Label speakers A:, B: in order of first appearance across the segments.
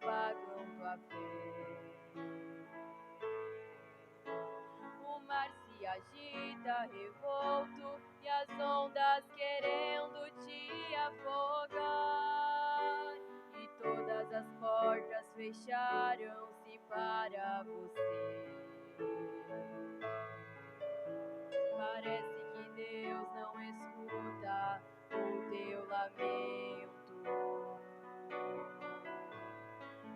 A: apagam tua fé. O mar se agita revolto e as ondas querendo te afogar, e todas as portas fecharam-se para você. Parece que Deus não escuta o teu lamento.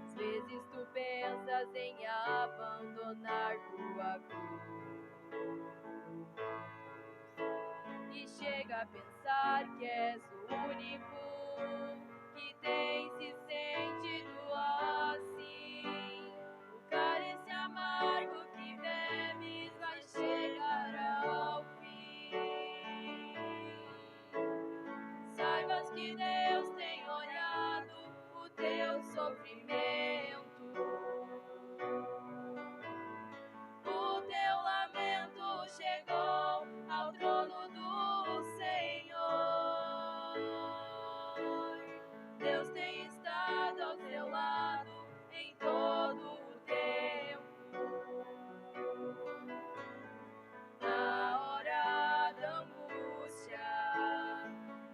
A: Às vezes tu pensas em abandonar tua cruz e chega a pensar que és o único que tem se sentido assim. O cálice amargo que bebes vai chegar ao fim. Saibas que Deus tem olhado o teu sofrimento. O teu lamento chegou ao trono do Senhor. Deus tem estado ao teu lado em todo o tempo. Na hora da angústia,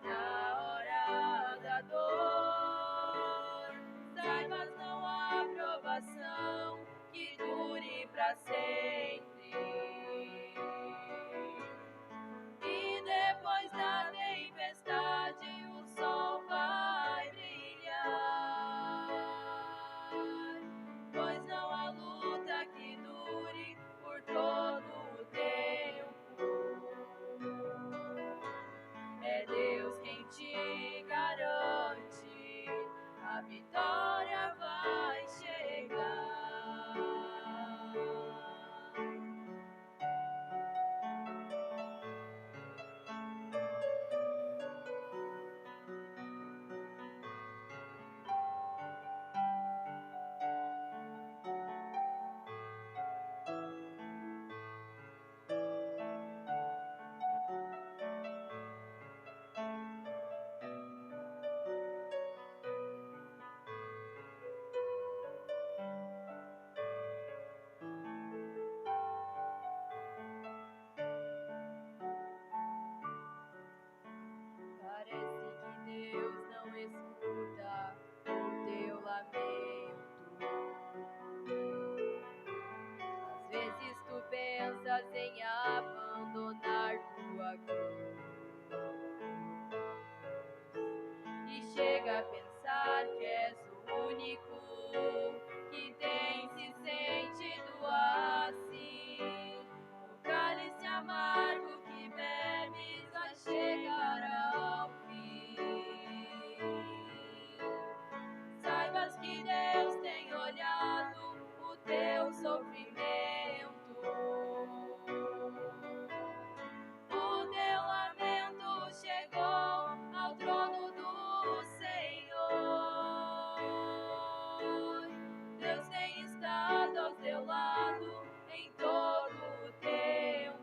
A: na hora da dor, saibas não há provação que dure pra sempre. E depois da tempestade o sol vai brilhar, pois não há luta que dure por todo o tempo. É Deus quem te garante, a vitória vai chegar. Parece que Deus não escuta o teu lamento. Às vezes tu pensas em abandonar tua cruz e chega a pensar que és o único que tem se sentido assim. O cálice amargo que bebes vai chegar ao fim. Saibas que Deus tem olhado o teu sofrimento. O teu lamento chegou ao trono do Senhor. Deus tem estado ao teu lado em todo o tempo.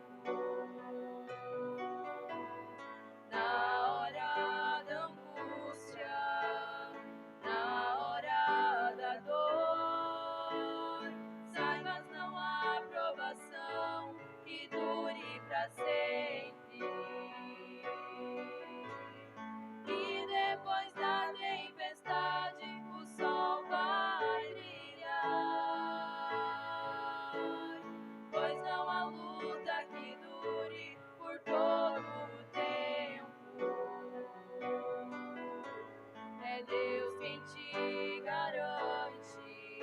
A: Na hora da angústia, na hora da dor, saibas não há provação que dure pra sempre. E depois da tempestade o sol vai brilhar, pois não há luta que dure por todo o tempo. É Deus quem te garante,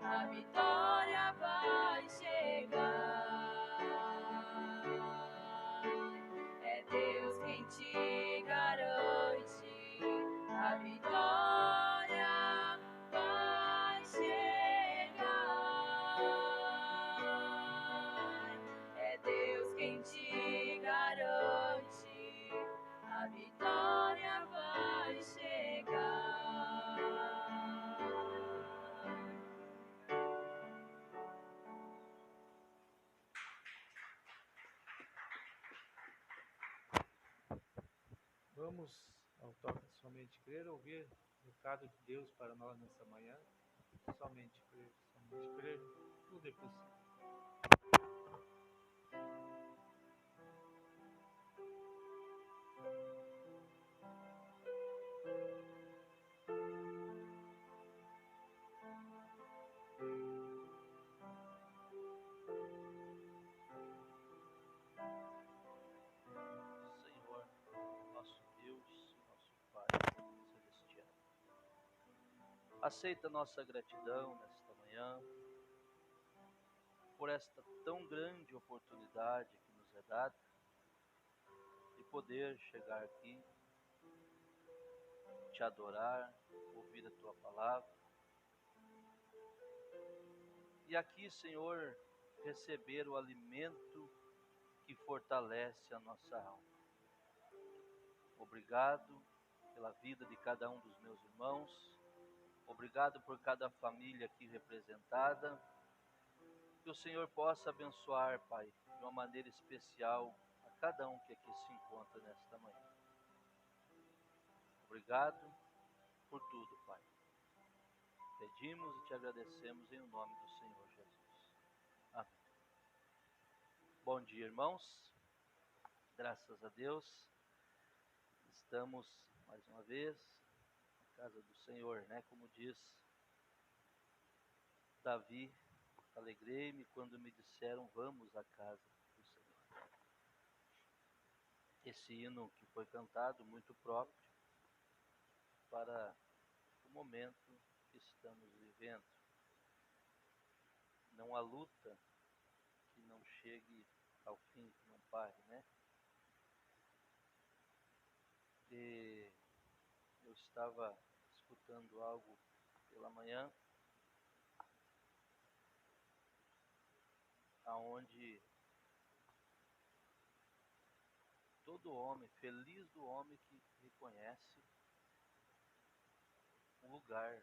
A: a vitória vai chegar. É Deus quem te garante, a vitória vai chegar. É Deus quem te garante, a vitória vai chegar.
B: Vamos ao Toca Somente Crer, ouvir o recado de Deus para nós nessa manhã. Somente por Ele, tudo é possível.
C: Senhor, nosso Deus e nosso Pai Celestial. Aceita nossa gratidão nesta manhã, por esta tão grande oportunidade que nos é dada, de poder chegar aqui, te adorar, ouvir a Tua palavra. E aqui, Senhor, receber o alimento que fortalece a nossa alma. Obrigado pela vida de cada um dos meus irmãos. Obrigado por cada família aqui representada. Que o Senhor possa abençoar, Pai, de uma maneira especial a cada um que aqui se encontra nesta manhã. Obrigado por tudo, Pai. Pedimos e te agradecemos em nome do Senhor Jesus. Amém. Bom dia, irmãos. Graças a Deus, estamos mais uma vez na casa do Senhor, né? Como diz Davi, alegrei-me quando me disseram vamos à casa do Senhor. Esse hino que foi cantado, muito próprio para o momento que estamos vivendo. Não há luta que não chegue ao fim, que não pare, né? E eu estava escutando algo pela manhã, aonde todo homem, feliz do homem que reconhece um lugar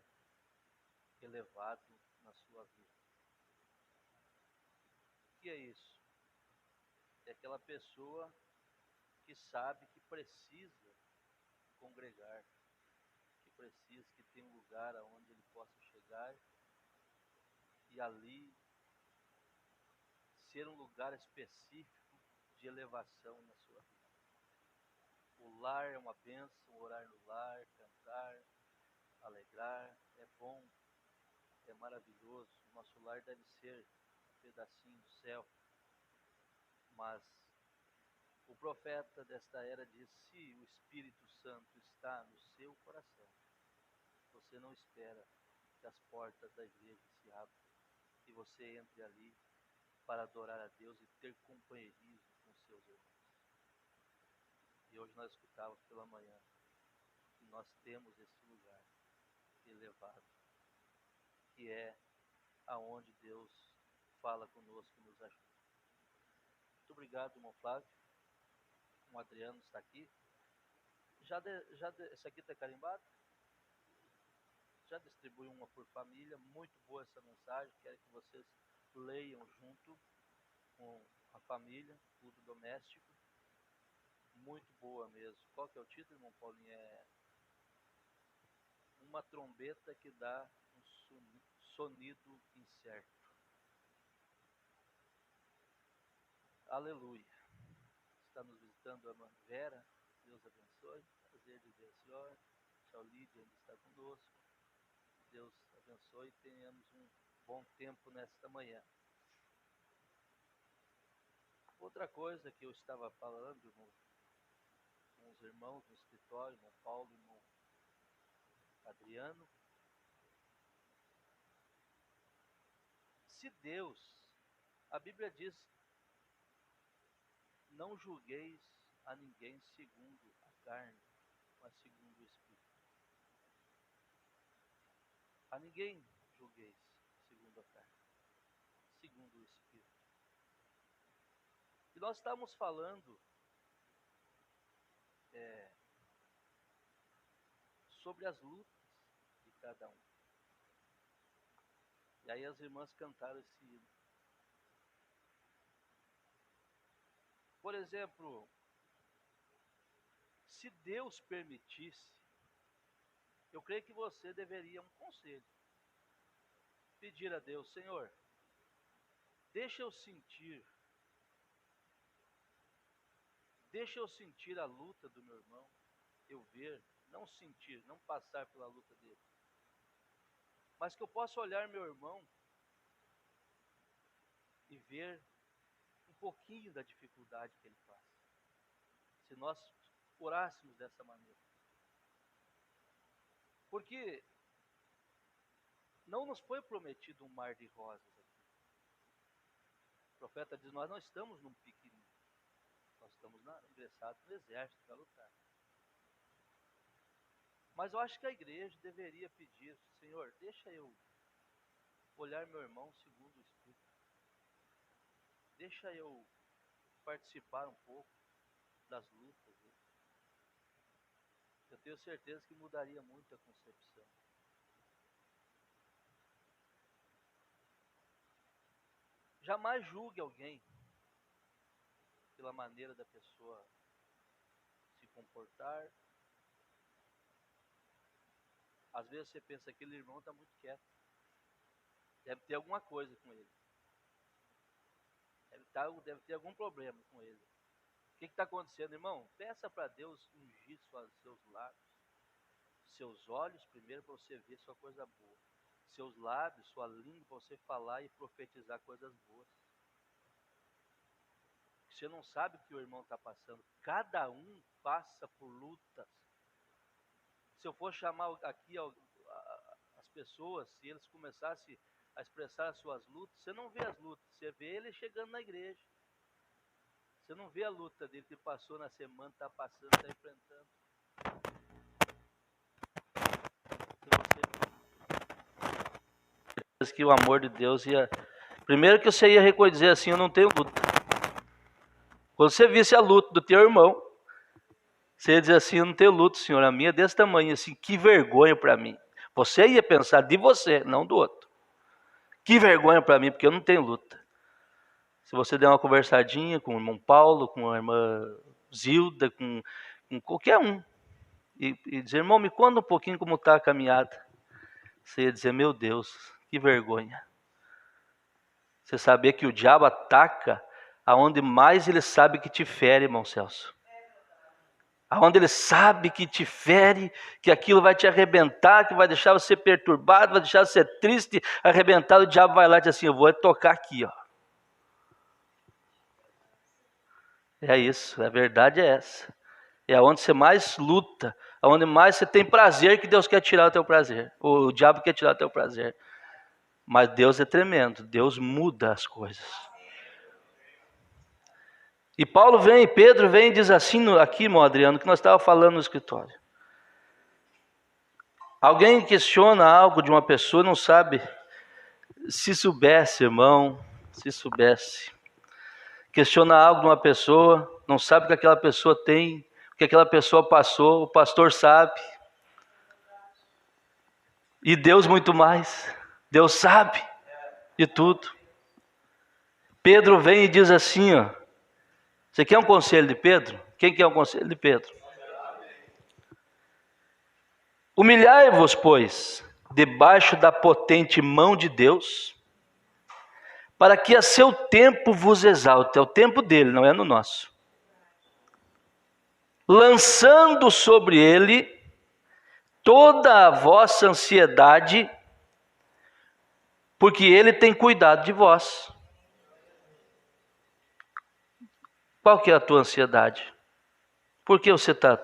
C: elevado na sua vida. O que é isso? É aquela pessoa que sabe que precisa congregar, que precisa, que tem um lugar aonde ele possa chegar e ali ser um lugar específico de elevação na sua vida. O lar é uma bênção, orar no lar, cantar, alegrar, é bom, é maravilhoso. O nosso lar deve ser um pedacinho do céu. Mas o profeta desta era diz: se o Espírito Santo está no seu coração, você não espera que as portas da igreja se abram e você entre ali para adorar a Deus e ter companheirismo com seus irmãos. E hoje nós escutávamos pela manhã que nós temos esse lugar elevado, que é aonde Deus fala conosco e nos ajuda. Muito obrigado, irmão Flávio. O Adriano está aqui. Esse aqui está carimbado? Já distribui uma por família. Muito boa essa mensagem. Quero que vocês leiam junto com a família, culto doméstico. Muito boa mesmo. Qual que é o título, irmão Paulinho? É uma trombeta que dá um sonido incerto. Aleluia. Está nos visitando a irmã Vera. Deus abençoe. Prazer de ver a senhora. Tchau, Lídia ainda está conosco. Deus abençoe e tenhamos um bom tempo nesta manhã. Outra coisa que eu estava falando, irmão, com os irmãos no escritório, irmão Paulo e irmão Adriano, se Deus, a Bíblia diz, não julgueis a ninguém segundo a carne, mas segundo o Espírito. A ninguém julgueis segundo a carne, segundo o Espírito. E nós estamos falando sobre as lutas de cada um. E aí as irmãs cantaram esse hino. Por exemplo, se Deus permitisse, eu creio que você deveria um conselho. pedir a Deus: Senhor, deixa eu sentir a luta do meu irmão, eu ver, não sentir, não passar pela luta dele, mas que eu possa olhar meu irmão e ver um pouquinho da dificuldade que ele passa. Se nós orássemos dessa maneira. Porque não nos foi prometido um mar de rosas aqui. O profeta diz: nós não estamos num piquenique. Nós estamos ingressados no exército para lutar. Mas eu acho que a igreja deveria pedir: Senhor, deixa eu olhar meu irmão segundo o Espírito. Deixa eu participar um pouco das lutas dele. Eu tenho certeza que mudaria muito a concepção. Jamais julgue alguém pela maneira da pessoa se comportar. Às vezes você pensa que aquele irmão está muito quieto. Deve ter alguma coisa com ele. Deve ter algum problema com ele. O que está acontecendo, irmão? Peça para Deus ungir seus lábios, seus olhos primeiro, para você ver sua coisa boa. Seus lábios, sua língua, para você falar e profetizar coisas boas. Você não sabe o que o irmão está passando. Cada um passa por lutas. Se eu for chamar aqui as pessoas, se eles começassem a expressar as suas lutas, você não vê as lutas, você vê ele chegando na igreja. Você não vê a luta dele que passou na semana, está passando, está enfrentando. Se você... que o amor de Deus ia... Primeiro que você ia reconhecer assim: eu não tenho luta. Quando você visse a luta do teu irmão, você ia dizer assim: eu não tenho luta, Senhor, a minha é desse tamanho, assim, que vergonha para mim. Você ia pensar de você, não do outro. Que vergonha para mim, porque eu não tenho luta. Se você der uma conversadinha com o irmão Paulo, com a irmã Zilda, com qualquer um, e dizer: irmão, me conta um pouquinho como está a caminhada. Você ia dizer: meu Deus, que vergonha. Você saber que o diabo ataca aonde mais ele sabe que te fere, irmão Celso. Aonde ele sabe que te fere, que aquilo vai te arrebentar, que vai deixar você perturbado, vai deixar você triste, arrebentado, o diabo vai lá e diz assim: eu vou tocar aqui, ó. É isso, a verdade é essa. É onde você mais luta, onde mais você tem prazer, que Deus quer tirar o teu prazer. O diabo quer tirar o teu prazer. Mas Deus é tremendo, Deus muda as coisas. E Pedro vem e diz assim aqui, irmão Adriano, que nós estávamos falando no escritório. Alguém questiona algo de uma pessoa, não sabe. Se soubesse, irmão, se soubesse. Questiona algo de uma pessoa, não sabe o que aquela pessoa tem, o que aquela pessoa passou, o pastor sabe. E Deus muito mais. Deus sabe de tudo. Pedro vem e diz assim, ó. Você quer um conselho de Pedro? Quem quer um conselho de Pedro? Humilhai-vos, pois, debaixo da potente mão de Deus, para que a seu tempo vos exalte. É o tempo dele, não é no nosso. Lançando sobre ele toda a vossa ansiedade, porque ele tem cuidado de vós. Qual que é a tua ansiedade? Por que você está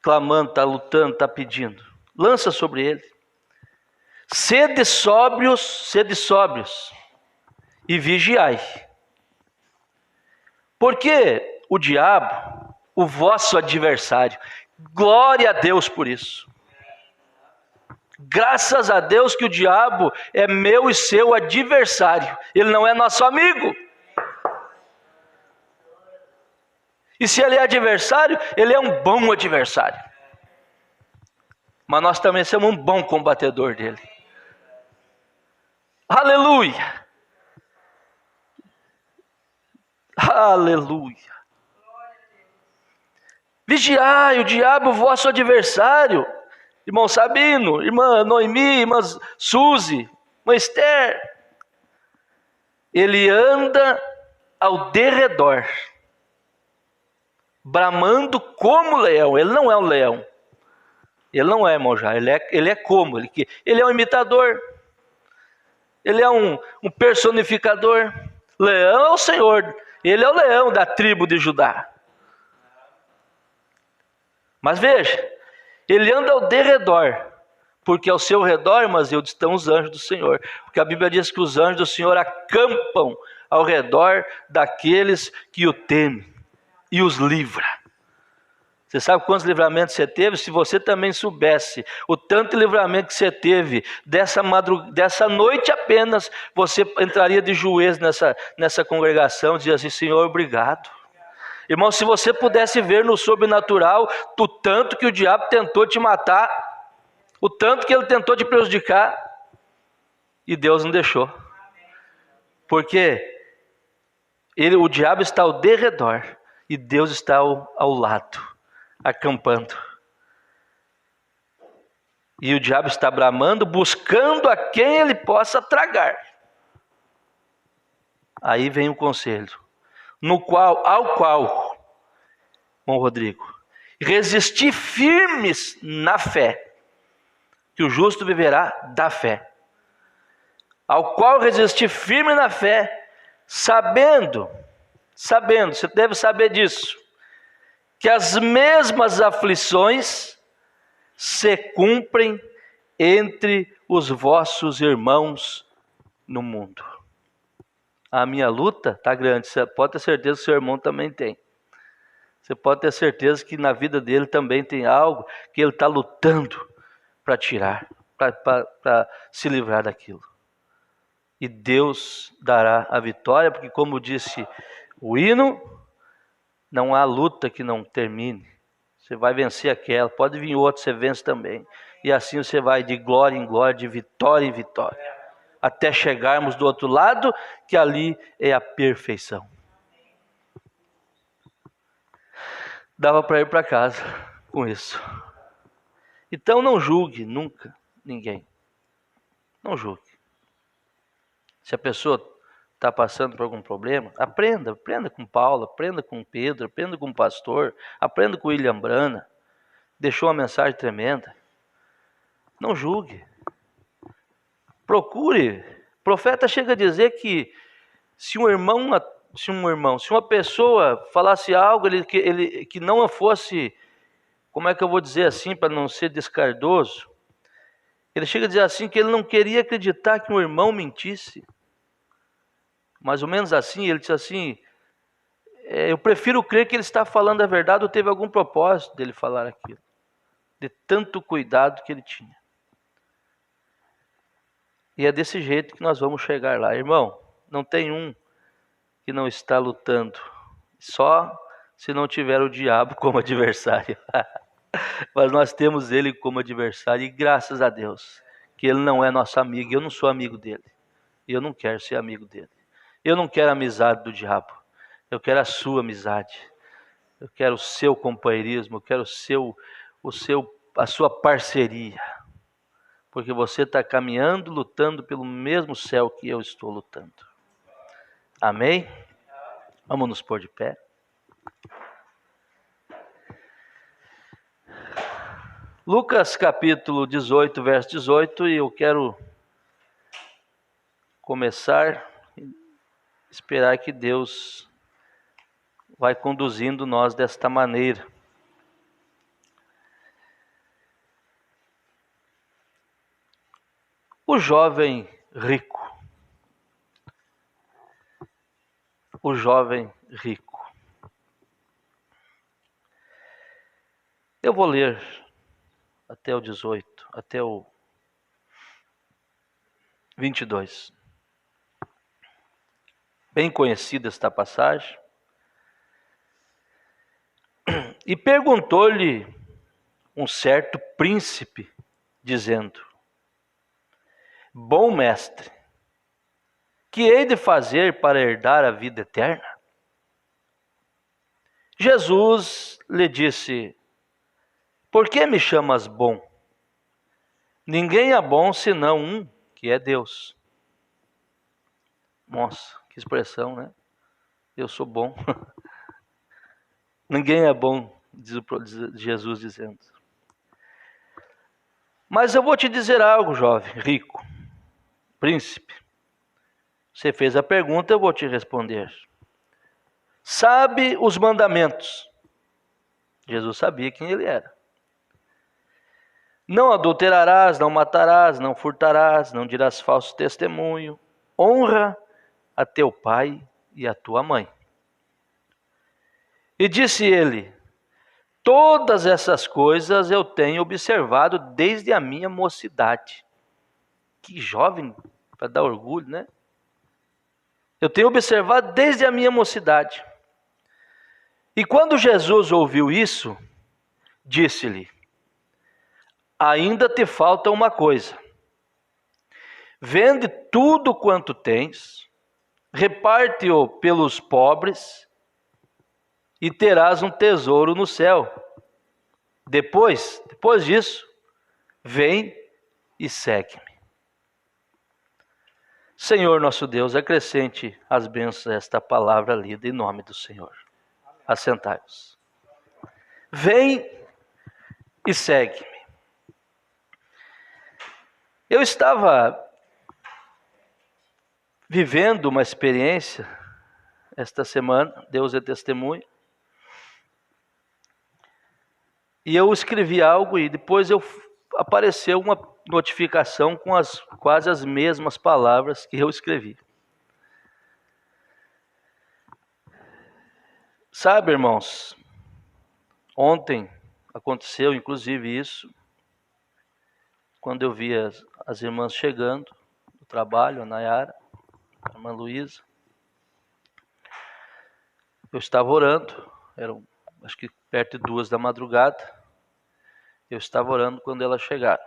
C: clamando, está lutando, está pedindo? Lança sobre ele. Sede sóbrios e vigiai. Porque o diabo, o vosso adversário, glória a Deus por isso. Graças a Deus que o diabo é meu e seu adversário. Ele não é nosso amigo. E se ele é adversário, ele é um bom adversário. Mas nós também somos um bom combatedor dele. Aleluia! Aleluia! Vigiai o diabo, vosso adversário. irmão Sabino, irmã Noemi, irmã Suzy, irmã Esther. Ele anda ao derredor, bramando como leão. Ele não é um leão. Ele não é, irmão já. Ele é como? Ele é um imitador. Ele é um personificador. Leão é o Senhor. Ele é o leão da tribo de Judá. Mas veja, ele anda ao derredor, porque ao seu redor, irmãs, estão os anjos do Senhor. Porque a Bíblia diz que os anjos do Senhor acampam ao redor daqueles que o temem e os livra. Você sabe quantos livramentos você teve? Se você também soubesse o tanto de livramento que você teve dessa noite apenas, você entraria de joelhos nessa congregação e dizia assim: Senhor, obrigado. Irmão, se você pudesse ver no sobrenatural o tanto que o diabo tentou te matar, o tanto que ele tentou te prejudicar, e Deus não deixou. Porque o diabo está ao derredor e Deus está ao lado, acampando. E o diabo está bramando, buscando a quem ele possa tragar. Aí vem o conselho, ao qual, irmão Rodrigo, resistir firmes na fé, que o justo viverá da fé. Ao qual resistir firme na fé, sabendo, você deve saber disso, que as mesmas aflições se cumprem entre os vossos irmãos no mundo. A minha luta está grande, você pode ter certeza que o seu irmão também tem. Você pode ter certeza que na vida dele também tem algo que ele está lutando para tirar, para se livrar daquilo. E Deus dará a vitória, porque como disse o hino, não há luta que não termine. Você vai vencer aquela, pode vir outra, você vence também. E assim você vai de glória em glória, de vitória em vitória, até chegarmos do outro lado, que ali é a perfeição. Dava para ir para casa com isso. Então não julgue nunca ninguém. Não julgue. Se a pessoa está passando por algum problema, aprenda com Paulo, aprenda com Pedro, aprenda com o pastor, aprenda com William Brana. Deixou uma mensagem tremenda. Não julgue. Procure. O profeta chega a dizer que se uma pessoa falasse algo que não fosse, como é que eu vou dizer assim, para não ser descardoso, ele chega a dizer assim que ele não queria acreditar que um irmão mentisse. Mais ou menos assim, ele disse assim: eu prefiro crer que ele está falando a verdade ou teve algum propósito dele falar aquilo, de tanto cuidado que ele tinha. E é desse jeito que nós vamos chegar lá. Irmão, não tem um que não está lutando, só se não tiver o diabo como adversário. Mas nós temos ele como adversário, e graças a Deus que ele não é nosso amigo. Eu não sou amigo dele, e eu não quero ser amigo dele. Eu não quero a amizade do diabo, eu quero a sua amizade, eu quero o seu companheirismo, eu quero a sua parceria, porque você está caminhando, lutando pelo mesmo céu que eu estou lutando. Amém? Vamos nos pôr de pé. Lucas capítulo 18, verso 18, e eu quero começar, esperar que Deus vai conduzindo nós desta maneira. O jovem rico. O jovem rico. Eu vou ler até o 18, até o 22. Bem conhecida esta passagem. E perguntou-lhe um certo príncipe, dizendo: Bom mestre, que hei de fazer para herdar a vida eterna? Jesus lhe disse: Por que me chamas bom? Ninguém é bom senão um, que é Deus. Nossa, que expressão, né? Eu sou bom. Ninguém é bom, diz Jesus dizendo. Mas eu vou te dizer algo, jovem, rico, príncipe. Você fez a pergunta, eu vou te responder. Sabe os mandamentos. Jesus sabia quem ele era. Não adulterarás, não matarás, não furtarás, não dirás falso testemunho. Honra a teu pai e a tua mãe. E disse ele: todas essas coisas eu tenho observado desde a minha mocidade. Que jovem, para dar orgulho, né? Eu tenho observado desde a minha mocidade. E quando Jesus ouviu isso, disse-lhe: ainda te falta uma coisa. Vende tudo quanto tens, reparte-o pelos pobres, e terás um tesouro no céu. Depois disso, vem e segue-me. Senhor nosso Deus, acrescente as bênçãos a esta palavra lida em nome do Senhor. Assentai-vos. Vem e segue-me. Eu estava vivendo uma experiência esta semana, Deus é testemunha, e eu escrevi algo e depois apareceu uma notificação com quase as mesmas palavras que eu escrevi. Sabe, irmãos, ontem aconteceu inclusive isso, quando eu vi as irmãs chegando do trabalho, a Nayara, a irmã Luísa. Eu estava orando, eram acho que perto de 2 da madrugada, eu estava orando quando elas chegaram.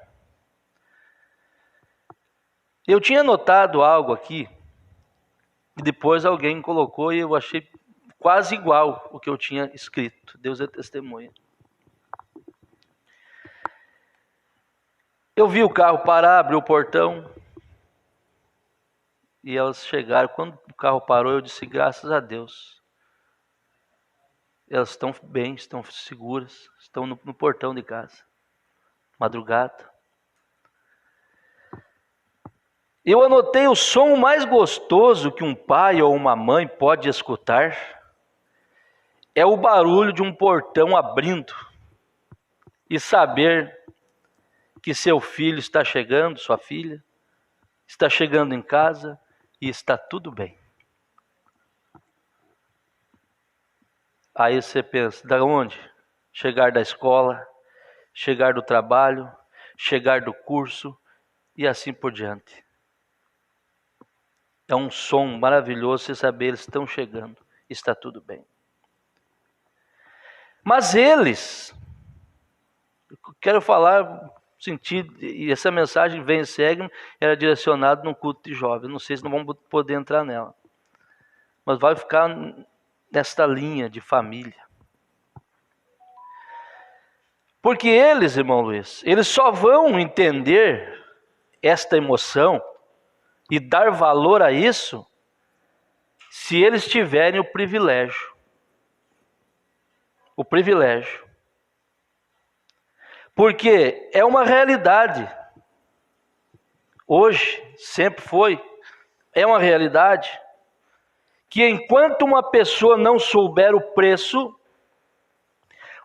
C: Eu tinha notado algo aqui, e depois alguém colocou e eu achei quase igual o que eu tinha escrito. Deus é testemunha. Eu vi o carro parar, abrir o portão, e elas chegaram. Quando o carro parou, eu disse: graças a Deus. Elas estão bem, estão seguras, estão no portão de casa. Madrugada. Eu anotei: o som mais gostoso que um pai ou uma mãe pode escutar é o barulho de um portão abrindo e saber que seu filho está chegando, sua filha, está chegando em casa e está tudo bem. Aí você pensa: da onde? Chegar da escola, chegar do trabalho, chegar do curso e assim por diante. É um som maravilhoso você saber eles estão chegando, está tudo bem. Mas eles, quero falar sentido, e essa mensagem vem e segue, era direcionada num culto de jovens. Não sei se não vamos poder entrar nela, mas vai ficar nesta linha de família. Porque eles, irmão Luiz, eles só vão entender esta emoção e dar valor a isso se eles tiverem o privilégio. O privilégio. Porque é uma realidade. Hoje, sempre foi, é uma realidade que enquanto uma pessoa não souber o preço,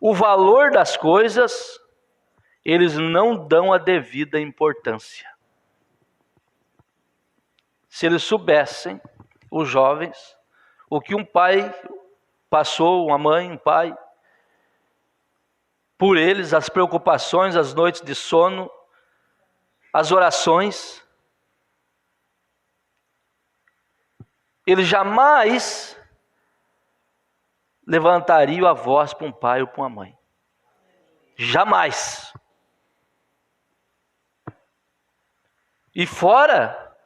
C: o valor das coisas, eles não dão a devida importância. Se eles soubessem, os jovens, o que um pai passou, uma mãe, um pai, por eles, as preocupações, as noites de sono, as orações, eles jamais levantariam a voz para um pai ou para uma mãe. Jamais. E fora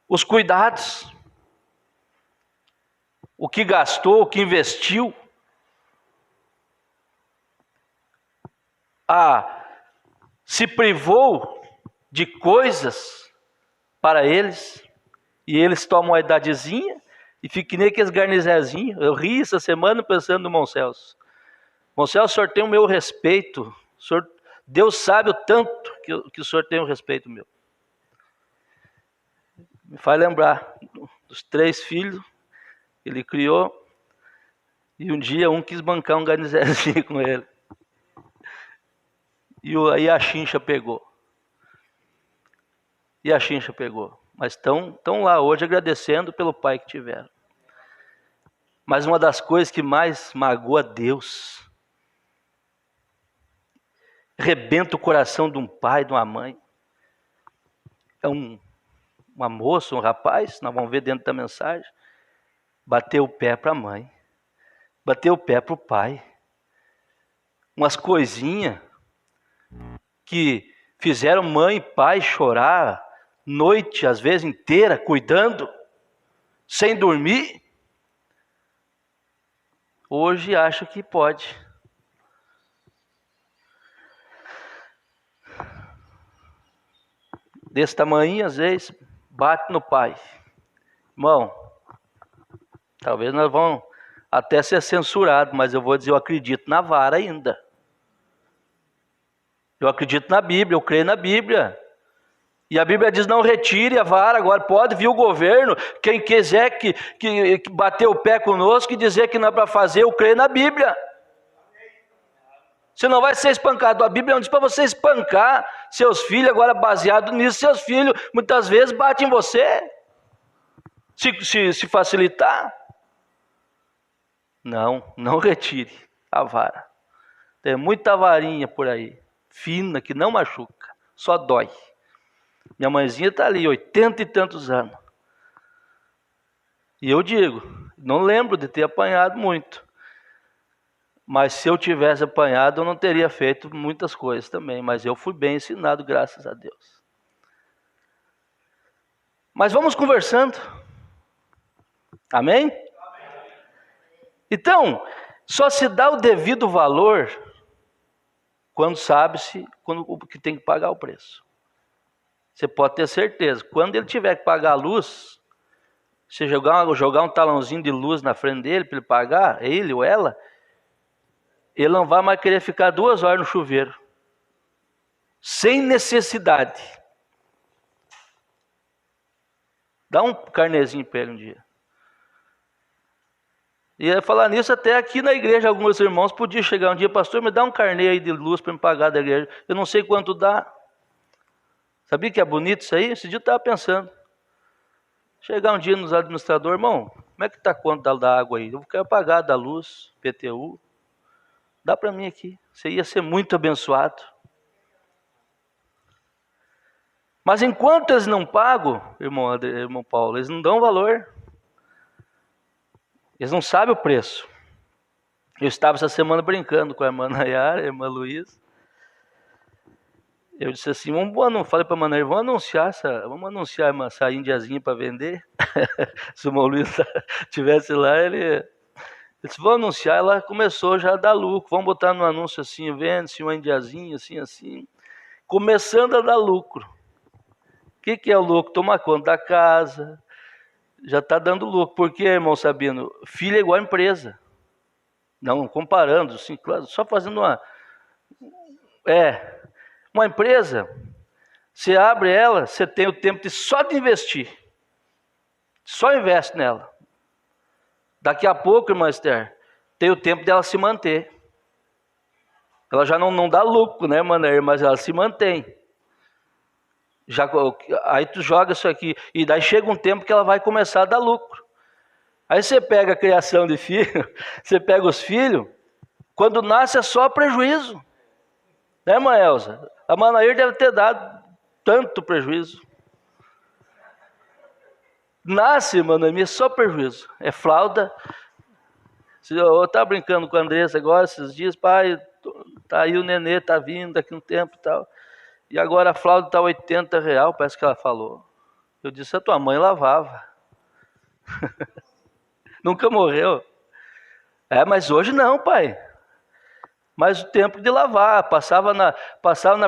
C: os cuidados, o que gastou, o que investiu, se privou de coisas para eles, e eles tomam a idadezinha e ficam que nem aqueles garnizezinhos. Eu ri essa semana pensando no irmão Celso. Irmão Celso, o senhor tem o meu respeito, Deus sabe o tanto que o senhor tem o respeito meu. Me faz lembrar dos 3 filhos que ele criou, e um dia um quis bancar um garnizezinho com ele. E aí a chincha pegou. Mas estão lá hoje agradecendo pelo pai que tiveram. Mas uma das coisas que mais magoa Deus, rebenta o coração de um pai, de uma mãe, é uma moça, um rapaz, nós vamos ver dentro da mensagem, bateu o pé para a mãe, bateu o pé para o pai. Umas coisinhas que fizeram mãe e pai chorar noite, às vezes inteira, cuidando, sem dormir. Hoje acha que pode. Desse tamanho, às vezes, bate no pai. Irmão, talvez nós vamos até ser censurados, mas eu vou dizer, eu acredito na vara ainda. Eu acredito na Bíblia, eu creio na Bíblia. E a Bíblia diz, não retire a vara, agora pode vir o governo, quem quiser que bater o pé conosco e dizer que não é para fazer, eu creio na Bíblia. Você não vai ser espancado. A Bíblia não diz para você espancar seus filhos, agora baseado nisso, seus filhos muitas vezes batem em você. Se facilitar. Não retire a vara. Tem muita varinha por aí, fina, que não machuca, só dói. Minha mãezinha está ali, 80 e tantos anos. E eu digo, não lembro de ter apanhado muito. Mas se eu tivesse apanhado, eu não teria feito muitas coisas também. Mas eu fui bem ensinado, graças a Deus. Mas vamos conversando. Amém? Então, só se dá o devido valor quando sabe-se que tem que pagar o preço. Você pode ter certeza. Quando ele tiver que pagar a luz, você jogar um talãozinho de luz na frente dele para ele pagar, ele ou ela, ele não vai mais querer ficar 2 horas no chuveiro. Sem necessidade. Dá um carnezinho para ele um dia. E falar nisso, até aqui na igreja, alguns irmãos podiam chegar um dia, pastor, me dá um carnê aí de luz para me pagar da igreja. Eu não sei quanto dá. Sabia que é bonito isso aí? Esse dia eu estava pensando. Chegar um dia nos administradores, irmão, como é que está a conta da água aí? Eu quero pagar da luz, PTU. Dá para mim aqui. Você ia ser muito abençoado. Mas enquanto eles não pagam, irmão Paulo, eles não dão valor. Eles não sabem o preço. Eu estava essa semana brincando com a irmã Nayara, a irmã Luísa. Eu disse assim, falei para a irmã Nayara, vamos anunciar essa índiazinha para vender. Se o irmão Luiz estivesse lá, ele disse, vamos anunciar. Ela começou já a dar lucro, vamos botar no anúncio assim, vende-se uma índiazinha, assim. Começando a dar lucro. O que é o lucro? Tomar conta da casa. Já está dando lucro. Por quê, irmão Sabino? Filho é igual a empresa. Não comparando, assim, claro, só fazendo uma empresa, você abre ela, você tem o tempo só de investir. Só investe nela. Daqui a pouco, irmã Esther, tem o tempo dela se manter. Ela já não dá lucro, né, Manair, mas ela se mantém. Aí tu joga isso aqui, e daí chega um tempo que ela vai começar a dar lucro. Aí você pega a criação de filho, você pega os filhos, quando nasce é só prejuízo. Né, irmã Elza? A Manair deve ter dado tanto prejuízo. Nasce, mano, é só prejuízo. É fralda. Eu estava brincando com a Andressa agora, esses dias, pai, tá aí o nenê, tá vindo daqui um tempo e tal. E agora a fralda está R$80, parece que ela falou. Eu disse, a tua mãe lavava. Nunca morreu. Mas hoje não, pai. Mas o tempo de lavar, passava na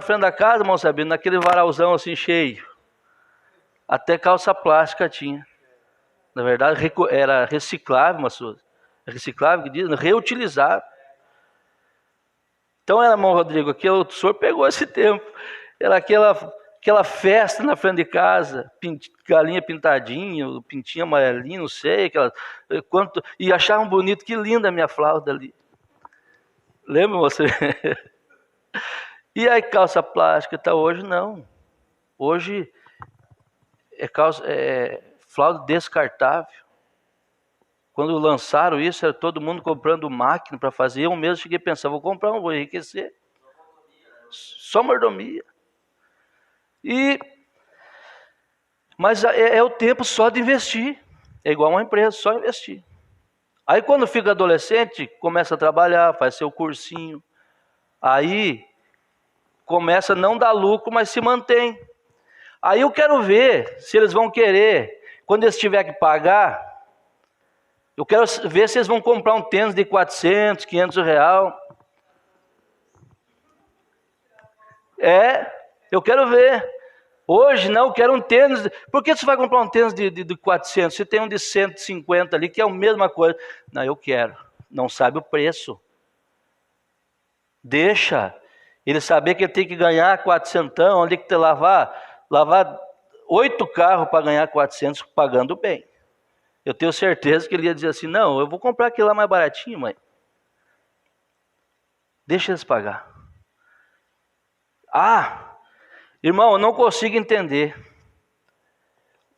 C: frente da casa, irmão Sabino, naquele varalzão assim cheio. Até calça plástica tinha. Na verdade, era reciclável, mas reciclável que diz, reutilizável. Então era, irmão Rodrigo, aqui o senhor pegou esse tempo. Era aquela festa na frente de casa, galinha pintadinha, pintinho amarelinho, não sei, e achavam bonito, que linda a minha flauta ali. Lembra você? E aí calça plástica, tá? Hoje não. Hoje é flauta descartável. Quando lançaram isso, era todo mundo comprando máquina para fazer. Eu mesmo cheguei a pensar, vou comprar vou enriquecer. Só mordomia. Mas é o tempo só de investir. É igual uma empresa, só investir. Aí quando fica adolescente, começa a trabalhar, faz seu cursinho. Aí começa a não dar lucro, mas se mantém. Aí eu quero ver se eles vão querer, quando eles tiverem que pagar, eu quero ver se eles vão comprar um tênis de 400, 500 reais. Eu quero ver. Hoje não, eu quero um tênis. Por que você vai comprar um tênis de 400? Se tem um de 150 ali, que é a mesma coisa. Não, eu quero. Não sabe o preço. Deixa ele saber que ele tem que ganhar 400, onde tem que lavar 8 carros para ganhar 400 pagando bem. Eu tenho certeza que ele ia dizer assim, não, eu vou comprar aquilo lá mais baratinho, mãe. Deixa eles pagar. Irmão, eu não consigo entender.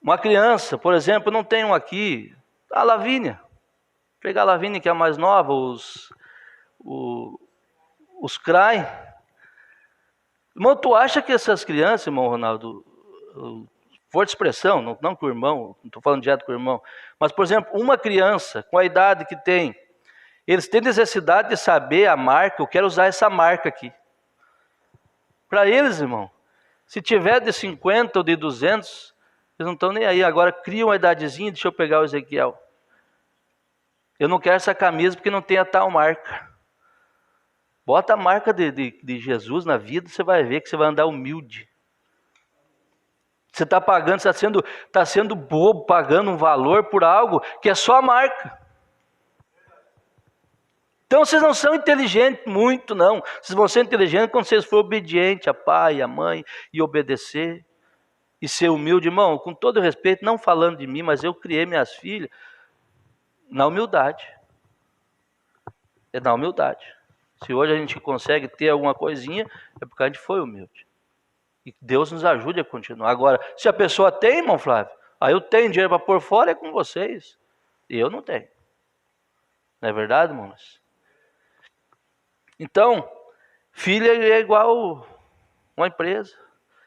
C: Uma criança, por exemplo, não tem um aqui, a Lavínia. Pegar a Lavínia, que é a mais nova, os CRAI. Irmão, tu acha que essas crianças, irmão Ronaldo, forte expressão, não com o irmão, não estou falando direto com o irmão, mas, por exemplo, uma criança com a idade que tem, eles têm necessidade de saber a marca, eu quero usar essa marca aqui. Para eles, irmão, se tiver de 50 ou de 200, eles não estão nem aí. Agora cria uma idadezinha, deixa eu pegar o Ezequiel. Eu não quero essa camisa porque não tem a tal marca. Bota a marca de Jesus na vida, você vai ver que você vai andar humilde. Você está pagando, você está sendo bobo, pagando um valor por algo que é só a marca. Então vocês não são inteligentes muito, não. Vocês vão ser inteligentes quando vocês forem obedientes a pai, a mãe, e obedecer, e ser humilde. Irmão, com todo respeito, não falando de mim, mas eu criei minhas filhas na humildade. É na humildade. Se hoje a gente consegue ter alguma coisinha, é porque a gente foi humilde. E Deus nos ajude a continuar. Agora, se a pessoa tem, irmão Flávio, aí eu tenho dinheiro para pôr fora, é com vocês. E eu não tenho. Não é verdade, irmãos? Então, filho é igual uma empresa.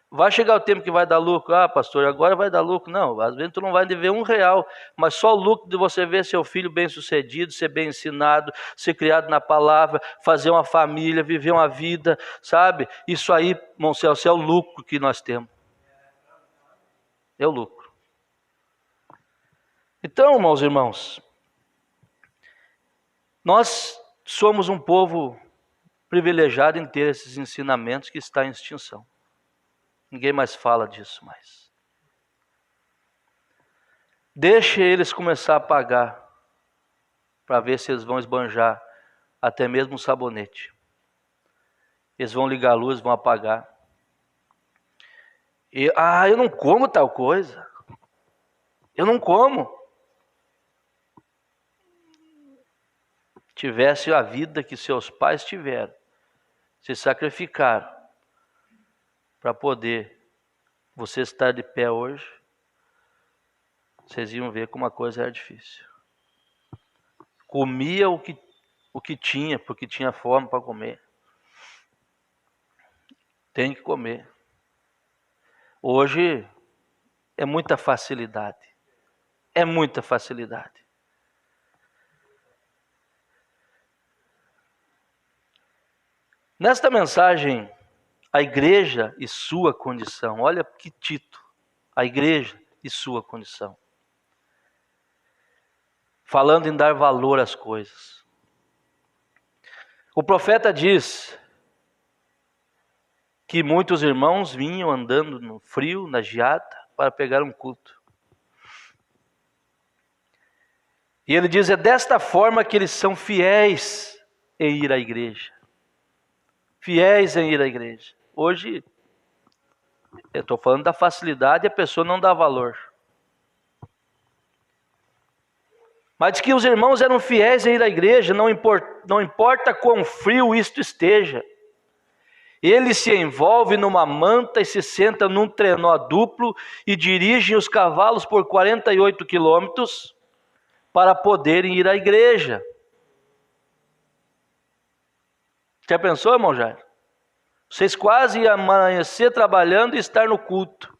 C: Vai chegar o tempo que vai dar lucro. Pastor, agora vai dar lucro. Não, às vezes tu não vai dever R$1, mas só o lucro de você ver seu filho bem sucedido, ser bem ensinado, ser criado na palavra, fazer uma família, viver uma vida, sabe? Isso aí, irmão Celso, é o lucro que nós temos. É o lucro. Então, meus irmãos, nós somos um povo privilegiado em ter esses ensinamentos que está em extinção. Ninguém mais fala disso mais. Deixe eles começar a pagar, para ver se eles vão esbanjar até mesmo um sabonete. Eles vão ligar a luz, vão apagar. Eu não como tal coisa. Eu não como. Tivesse a vida que seus pais tiveram, se sacrificaram para poder você estar de pé hoje, vocês iam ver como a coisa era difícil. Comia o que tinha, porque tinha fome para comer. Tem que comer. Hoje é muita facilidade. É muita facilidade. Nesta mensagem, a igreja e sua condição. Olha que título. A igreja e sua condição. Falando em dar valor às coisas. O profeta diz que muitos irmãos vinham andando no frio, na geada, para pegar um culto. E ele diz, é desta forma que eles são fiéis em ir à igreja. Fiéis em ir à igreja. Hoje, eu estou falando da facilidade e a pessoa não dá valor. Mas diz que os irmãos eram fiéis em ir à igreja, não importa quão frio isto esteja. Ele se envolve numa manta e se senta num trenó duplo e dirigem os cavalos por 48 quilômetros para poderem ir à igreja. Já pensou, irmão Jair? Vocês quase iam amanhecer trabalhando e estar no culto.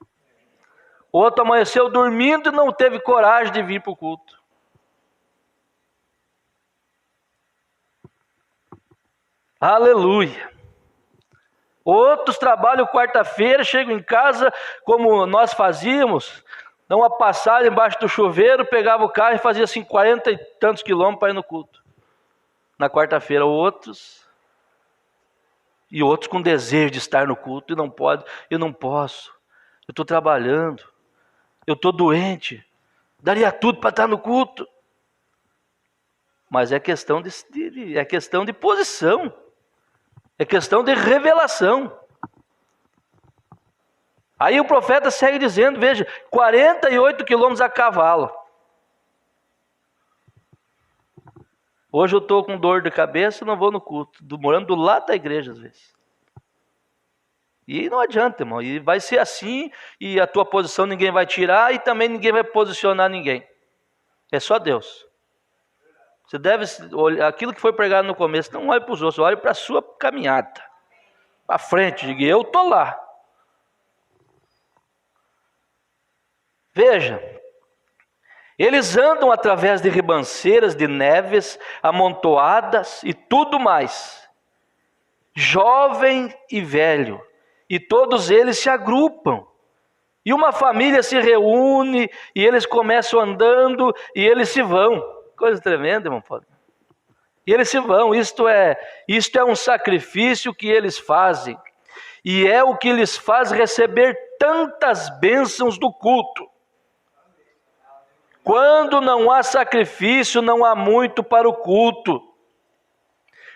C: Outro amanheceu dormindo e não teve coragem de vir para o culto. Aleluia. Outros trabalham quarta-feira, chegam em casa, como nós fazíamos, dão uma passada embaixo do chuveiro, pegava o carro e fazia assim 40 e tantos quilômetros para ir no culto. Na quarta-feira, outros com desejo de estar no culto, e não pode, eu não posso, eu estou trabalhando, eu estou doente, daria tudo para estar no culto. Mas é questão de posição. É questão de revelação. Aí o profeta segue dizendo, veja, 48 quilômetros a cavalo. Hoje eu estou com dor de cabeça e não vou no culto. Morando do lado da igreja às vezes. E não adianta, irmão. E vai ser assim, e a tua posição ninguém vai tirar, e também ninguém vai posicionar ninguém. É só Deus. Você deve olhar aquilo que foi pregado no começo, não olhe para os outros, olhe para a sua caminhada. Para frente, diga, eu estou lá. Veja, eles andam através de ribanceiras, de neves, amontoadas e tudo mais. Jovem e velho, e todos eles se agrupam. E uma família se reúne, e eles começam andando, e eles se vão. Coisa tremenda, irmão Paulo. E eles se vão, isto é um sacrifício que eles fazem. E é o que lhes faz receber tantas bênçãos do culto. Quando não há sacrifício, não há muito para o culto.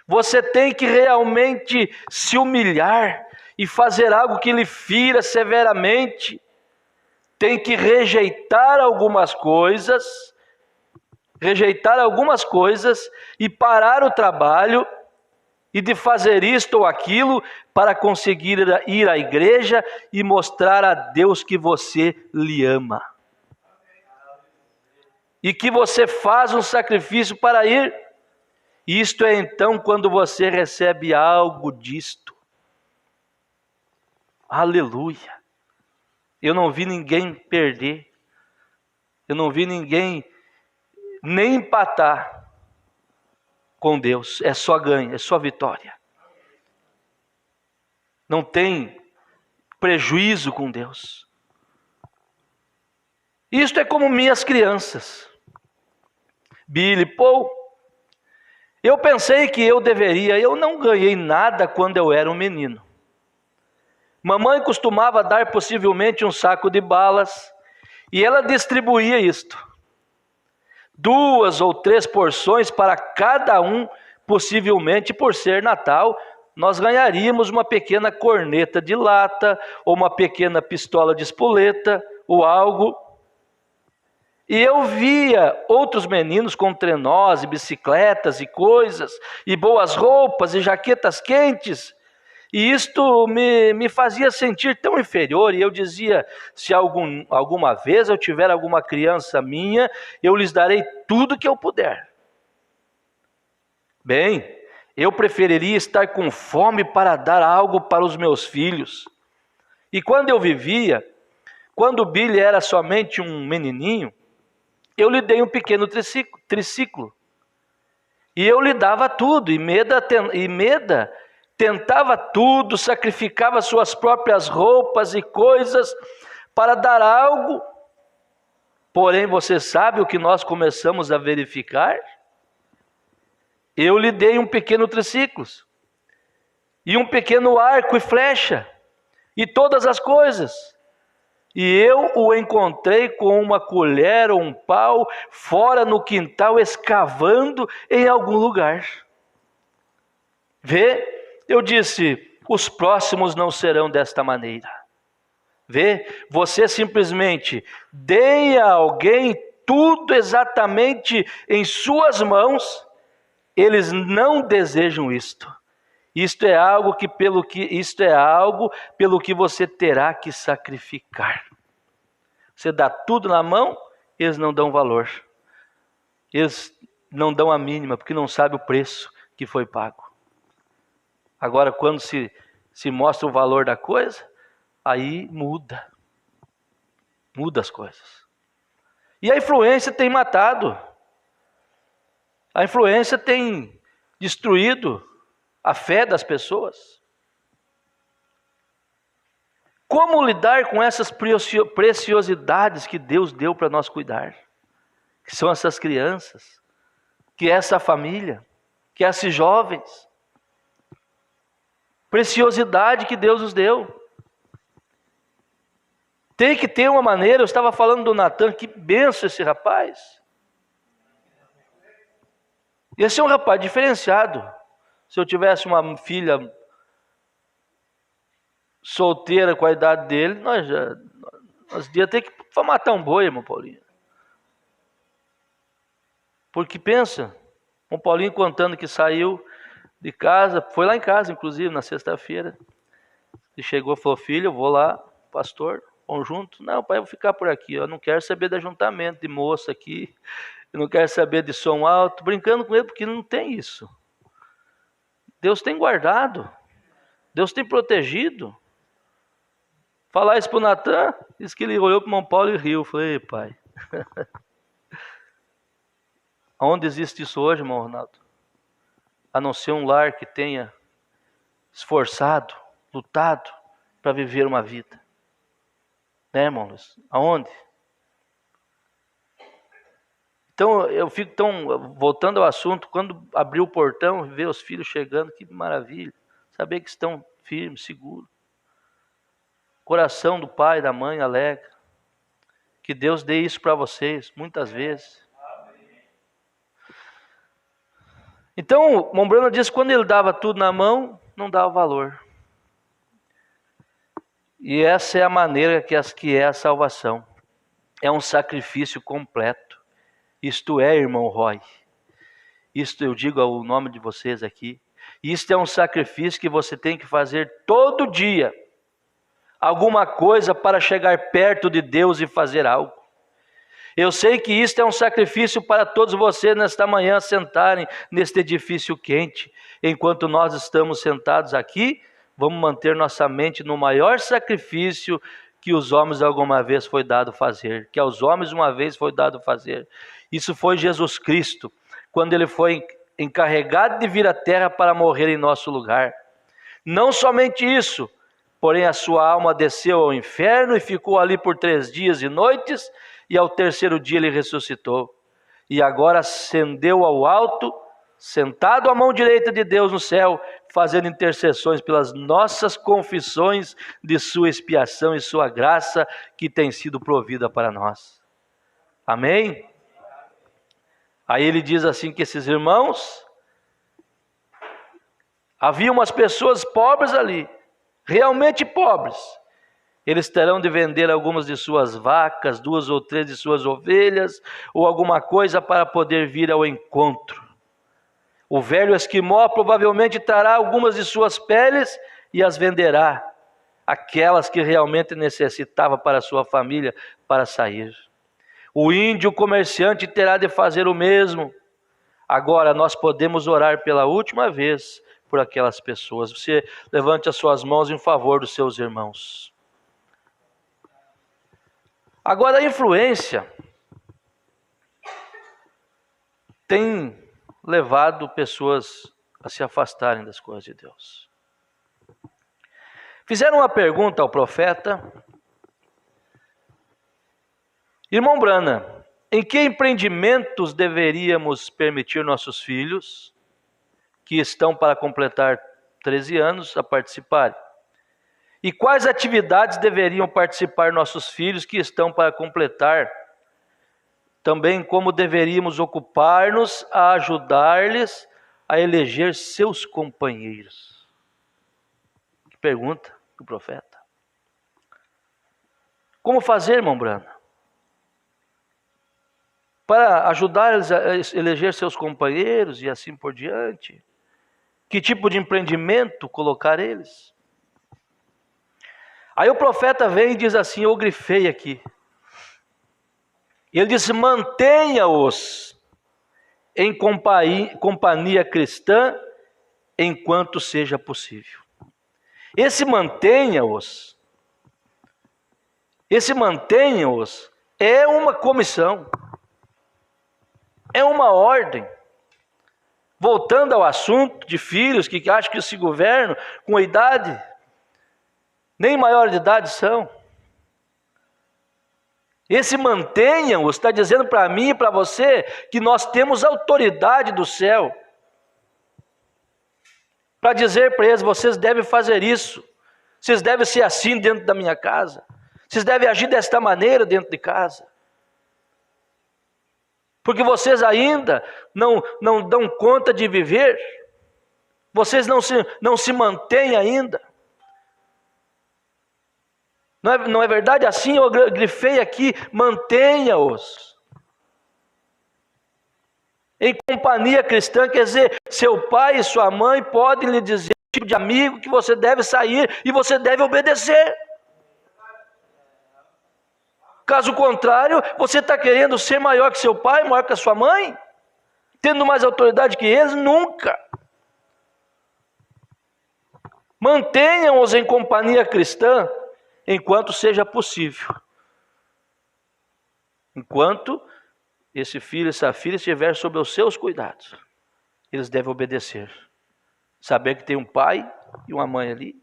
C: Você tem que realmente se humilhar e fazer algo que lhe fira severamente. Tem que rejeitar algumas coisas e parar o trabalho e de fazer isto ou aquilo para conseguir ir à igreja e mostrar a Deus que você lhe ama. E que você faz um sacrifício para ir. Isto é então quando você recebe algo disto. Aleluia. Eu não vi ninguém perder. Eu não vi ninguém nem empatar com Deus. É só ganho, é só vitória. Não tem prejuízo com Deus. Isto é como minhas crianças. Billy, Paul. Eu pensei que eu não ganhei nada quando eu era um menino. Mamãe costumava dar possivelmente um saco de balas e ela distribuía isto. 2 ou 3 porções para cada um, possivelmente por ser Natal, nós ganharíamos uma pequena corneta de lata ou uma pequena pistola de espoleta ou algo. E eu via outros meninos com trenós e bicicletas e coisas, e boas roupas e jaquetas quentes, e isto me fazia sentir tão inferior, e eu dizia, se alguma vez eu tiver alguma criança minha, eu lhes darei tudo que eu puder. Bem, eu preferiria estar com fome para dar algo para os meus filhos. E quando o Billy era somente um menininho, eu lhe dei um pequeno triciclo. E eu lhe dava tudo. E Meda tentava tudo, sacrificava suas próprias roupas e coisas para dar algo. Porém, você sabe o que nós começamos a verificar? Eu lhe dei um pequeno triciclo, e um pequeno arco e flecha, e todas as coisas. E eu o encontrei com uma colher ou um pau, fora no quintal, escavando em algum lugar. Vê, eu disse, os próximos não serão desta maneira. Vê, você simplesmente dê a alguém tudo exatamente em suas mãos. Eles não desejam isto. Isto é algo pelo que você terá que sacrificar. Você dá tudo na mão, eles não dão valor. Eles não dão a mínima, porque não sabem o preço que foi pago. Agora, quando se mostra o valor da coisa, aí muda as coisas. E a influência tem matado. A influência tem destruído a fé das pessoas. Como lidar com essas preciosidades que Deus deu para nós cuidar? Que são essas crianças, que é essa família, que é esses jovens. Preciosidade que Deus nos deu. Tem que ter uma maneira, eu estava falando do Natan, que benção esse rapaz. Esse é um rapaz diferenciado. Se eu tivesse uma filha solteira com a idade dele, nós ia ter que matar um boi, irmão Paulinho. Porque pensa, o Paulinho contando que saiu de casa, foi lá em casa, inclusive, na sexta-feira. E chegou e falou, filho, eu vou lá, pastor, vamos junto? Não, pai, eu vou ficar por aqui, eu não quero saber de ajuntamento, de moça aqui, eu não quero saber de som alto, brincando com ele, porque não tem isso. Deus tem guardado, Deus tem protegido. Falar isso para o Natan, disse que ele olhou para o irmão Paulo e riu. Eu falei, pai, aonde existe isso hoje, irmão Ronaldo? A não ser um lar que tenha esforçado, lutado para viver uma vida. Né, irmão Luiz? Aonde? Então, eu fico voltando ao assunto, quando abrir o portão, ver os filhos chegando, que maravilha. Saber que estão firmes, seguros. Coração do pai e da mãe alegre. Que Deus dê isso para vocês, muitas vezes. Então, Mombrana diz que quando ele dava tudo na mão, não dava valor. E essa é a maneira que é a salvação. É um sacrifício completo. Isto é, irmão Roy. Isto eu digo ao nome de vocês aqui. Isto é um sacrifício que você tem que fazer todo dia. Alguma coisa para chegar perto de Deus e fazer algo. Eu sei que isto é um sacrifício para todos vocês nesta manhã sentarem neste edifício quente. Enquanto nós estamos sentados aqui, vamos manter nossa mente no maior sacrifício que os homens alguma vez foi dado fazer. Que aos homens uma vez foi dado fazer. Isso foi Jesus Cristo, quando ele foi encarregado de vir à terra para morrer em nosso lugar. Não somente isso, porém a sua alma desceu ao inferno e ficou ali por 3 dias e noites, e ao 3º dia ele ressuscitou. E agora ascendeu ao alto, sentado à mão direita de Deus no céu, fazendo intercessões pelas nossas confissões de sua expiação e sua graça que tem sido provida para nós. Amém? Aí ele diz assim que esses irmãos, havia umas pessoas pobres ali, realmente pobres. Eles terão de vender algumas de suas vacas, 2 ou 3 de suas ovelhas, ou alguma coisa para poder vir ao encontro. O velho esquimó provavelmente trará algumas de suas peles e as venderá, aquelas que realmente necessitava para a sua família, para sair. O índio comerciante terá de fazer o mesmo. Agora nós podemos orar pela última vez por aquelas pessoas. Você levante as suas mãos em favor dos seus irmãos. Agora a influência tem levado pessoas a se afastarem das coisas de Deus. Fizeram uma pergunta ao profeta: irmão Brana, em que empreendimentos deveríamos permitir nossos filhos? que estão para completar 13 anos a participarem. E quais atividades deveriam participar nossos filhos que estão para completar? Também como deveríamos ocupar-nos a ajudar-lhes a eleger seus companheiros. Que pergunta do profeta. Como fazer, irmão Brano? Para ajudar-lhes a eleger seus companheiros e assim por diante. Que tipo de empreendimento colocar eles? Aí o profeta vem e diz assim, eu grifei aqui. Ele disse, mantenha-os em companhia cristã enquanto seja possível. Esse mantenha-os é uma comissão, é uma ordem. Voltando ao assunto de filhos que acham que se governam com a idade, nem maior de idade são. Esse mantenham-os está dizendo para mim e para você que nós temos autoridade do céu para dizer para eles, vocês devem fazer isso, vocês devem ser assim dentro da minha casa, vocês devem agir desta maneira dentro de casa. Porque vocês ainda não dão conta de viver, vocês não se mantêm ainda. Não é verdade? Assim eu grifei aqui, mantenha-os em companhia cristã, quer dizer, seu pai e sua mãe podem lhe dizer o tipo de amigo que você deve sair e você deve obedecer. Caso contrário, você está querendo ser maior que seu pai, maior que a sua mãe, tendo mais autoridade que eles? Nunca. Mantenham-os em companhia cristã enquanto seja possível. Enquanto esse filho, essa filha estiver sob os seus cuidados, eles devem obedecer. Saber que tem um pai e uma mãe ali,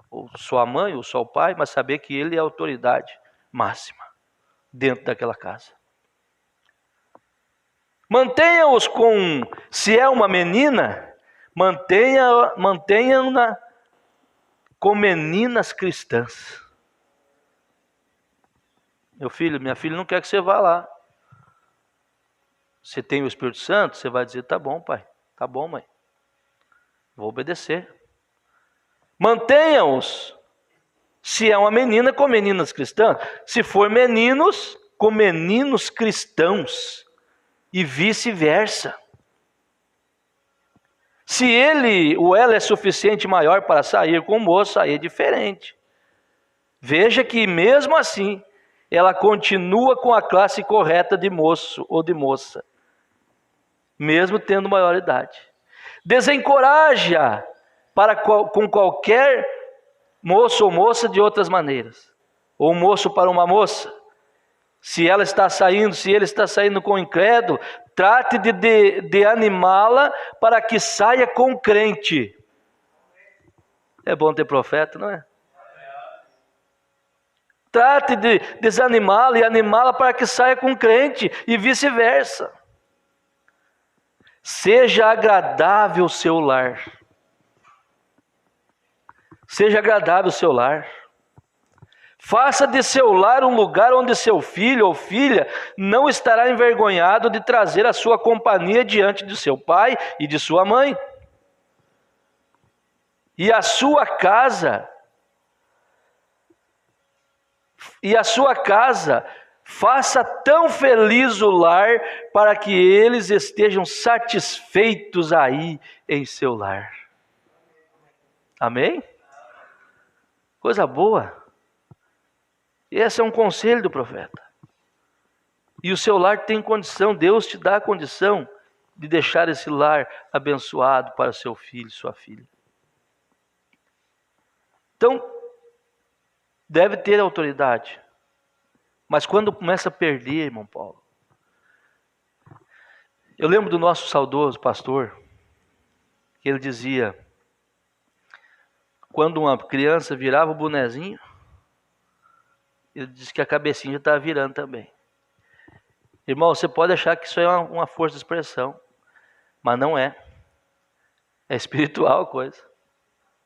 C: ou só a mãe ou só o pai, mas saber que ele é a autoridade máxima dentro daquela casa. Mantenha-os se é uma menina, mantenha-na com meninas cristãs. Meu filho, minha filha não quer que você vá lá. Você tem o Espírito Santo, você vai dizer, tá bom pai, tá bom mãe, vou obedecer. Mantenham-os, se é uma menina, com meninas cristãs, se for meninos, com meninos cristãos, e vice-versa. Se ele ou ela é suficiente maior para sair com o moço, aí é diferente. Veja que mesmo assim, ela continua com a classe correta de moço ou de moça, mesmo tendo maior idade. Desencoraja com qualquer moço ou moça de outras maneiras, ou moço para uma moça. Se ela está saindo, se ele está saindo com o incrédulo, trate de animá-la para que saia com o crente. É bom ter profeta, não é? Trate de desanimá-la e animá-la para que saia com o crente e vice-versa. Seja agradável o seu lar. Seja agradável o seu lar. Faça de seu lar um lugar onde seu filho ou filha não estará envergonhado de trazer a sua companhia diante de seu pai e de sua mãe. E a sua casa, faça tão feliz o lar para que eles estejam satisfeitos aí em seu lar. Amém? Coisa boa. E esse é um conselho do profeta. E o seu lar tem condição, Deus te dá a condição de deixar esse lar abençoado para seu filho e sua filha. Então, deve ter autoridade. Mas quando começa a perder, irmão Paulo. Eu lembro do nosso saudoso pastor, que ele dizia, quando uma criança virava o bonezinho, ele disse que a cabecinha já estava virando também. Irmão, você pode achar que isso é uma força de expressão, mas não é. É espiritual a coisa.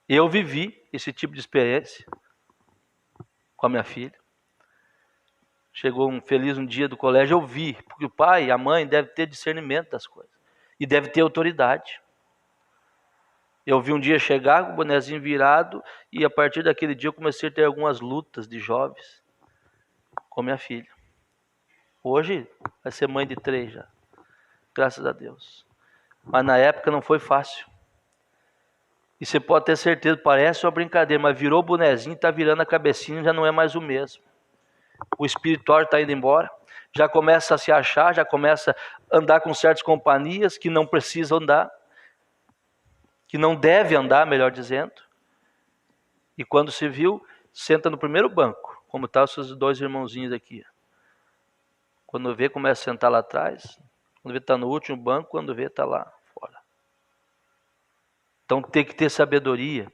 C: Eu vivi esse tipo de experiência com a minha filha. Chegou um dia do colégio, eu vi, porque o pai e a mãe devem ter discernimento das coisas. E deve ter autoridade. Eu vi um dia chegar com o bonezinho virado, e a partir daquele dia eu comecei a ter algumas lutas de jovens com minha filha. Hoje vai ser mãe de 3 já, graças a Deus. Mas na época não foi fácil. E você pode ter certeza, parece uma brincadeira, mas virou o bonezinho, está virando a cabecinha, já não é mais o mesmo. O espiritual está indo embora, já começa a se achar, já começa a andar com certas companhias que não precisam andar, que não deve andar, melhor dizendo. E quando se viu, senta no primeiro banco, como estão os seus 2 irmãozinhos aqui. Quando vê, começa a sentar lá atrás. Quando vê, está no último banco. Quando vê, está lá fora. Então tem que ter sabedoria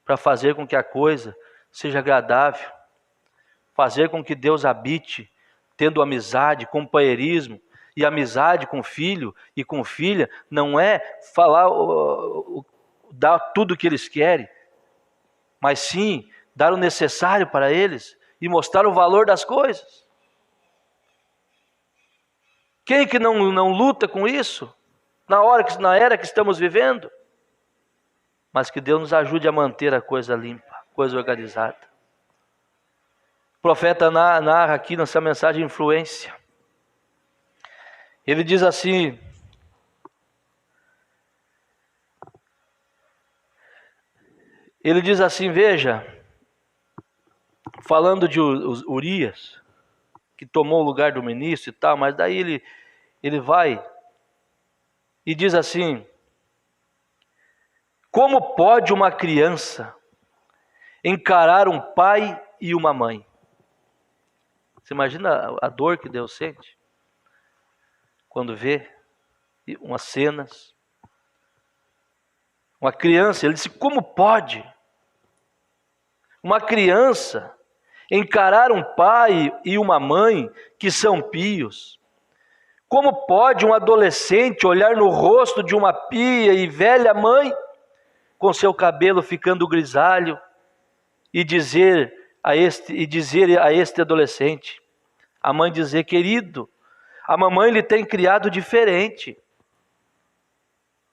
C: para fazer com que a coisa seja agradável. Fazer com que Deus habite, tendo amizade, companheirismo. E amizade com filho e com filha não é falar, dar tudo o que eles querem, mas sim dar o necessário para eles e mostrar o valor das coisas. Quem que não luta com isso? Na era que estamos vivendo? Mas que Deus nos ajude a manter a coisa limpa, a coisa organizada. O profeta narra aqui nessa mensagem de influência. Ele diz assim: veja, falando de Urias, que tomou o lugar do ministro e tal, mas daí ele vai e diz assim: como pode uma criança encarar um pai e uma mãe? Você imagina a dor que Deus sente quando vê umas cenas? Uma criança, ele disse, como pode uma criança encarar um pai e uma mãe que são pios? Como pode um adolescente olhar no rosto de uma pia e velha mãe, com seu cabelo ficando grisalho, e dizer a este adolescente, a mãe dizer, querido, a mamãe lhe tem criado diferente.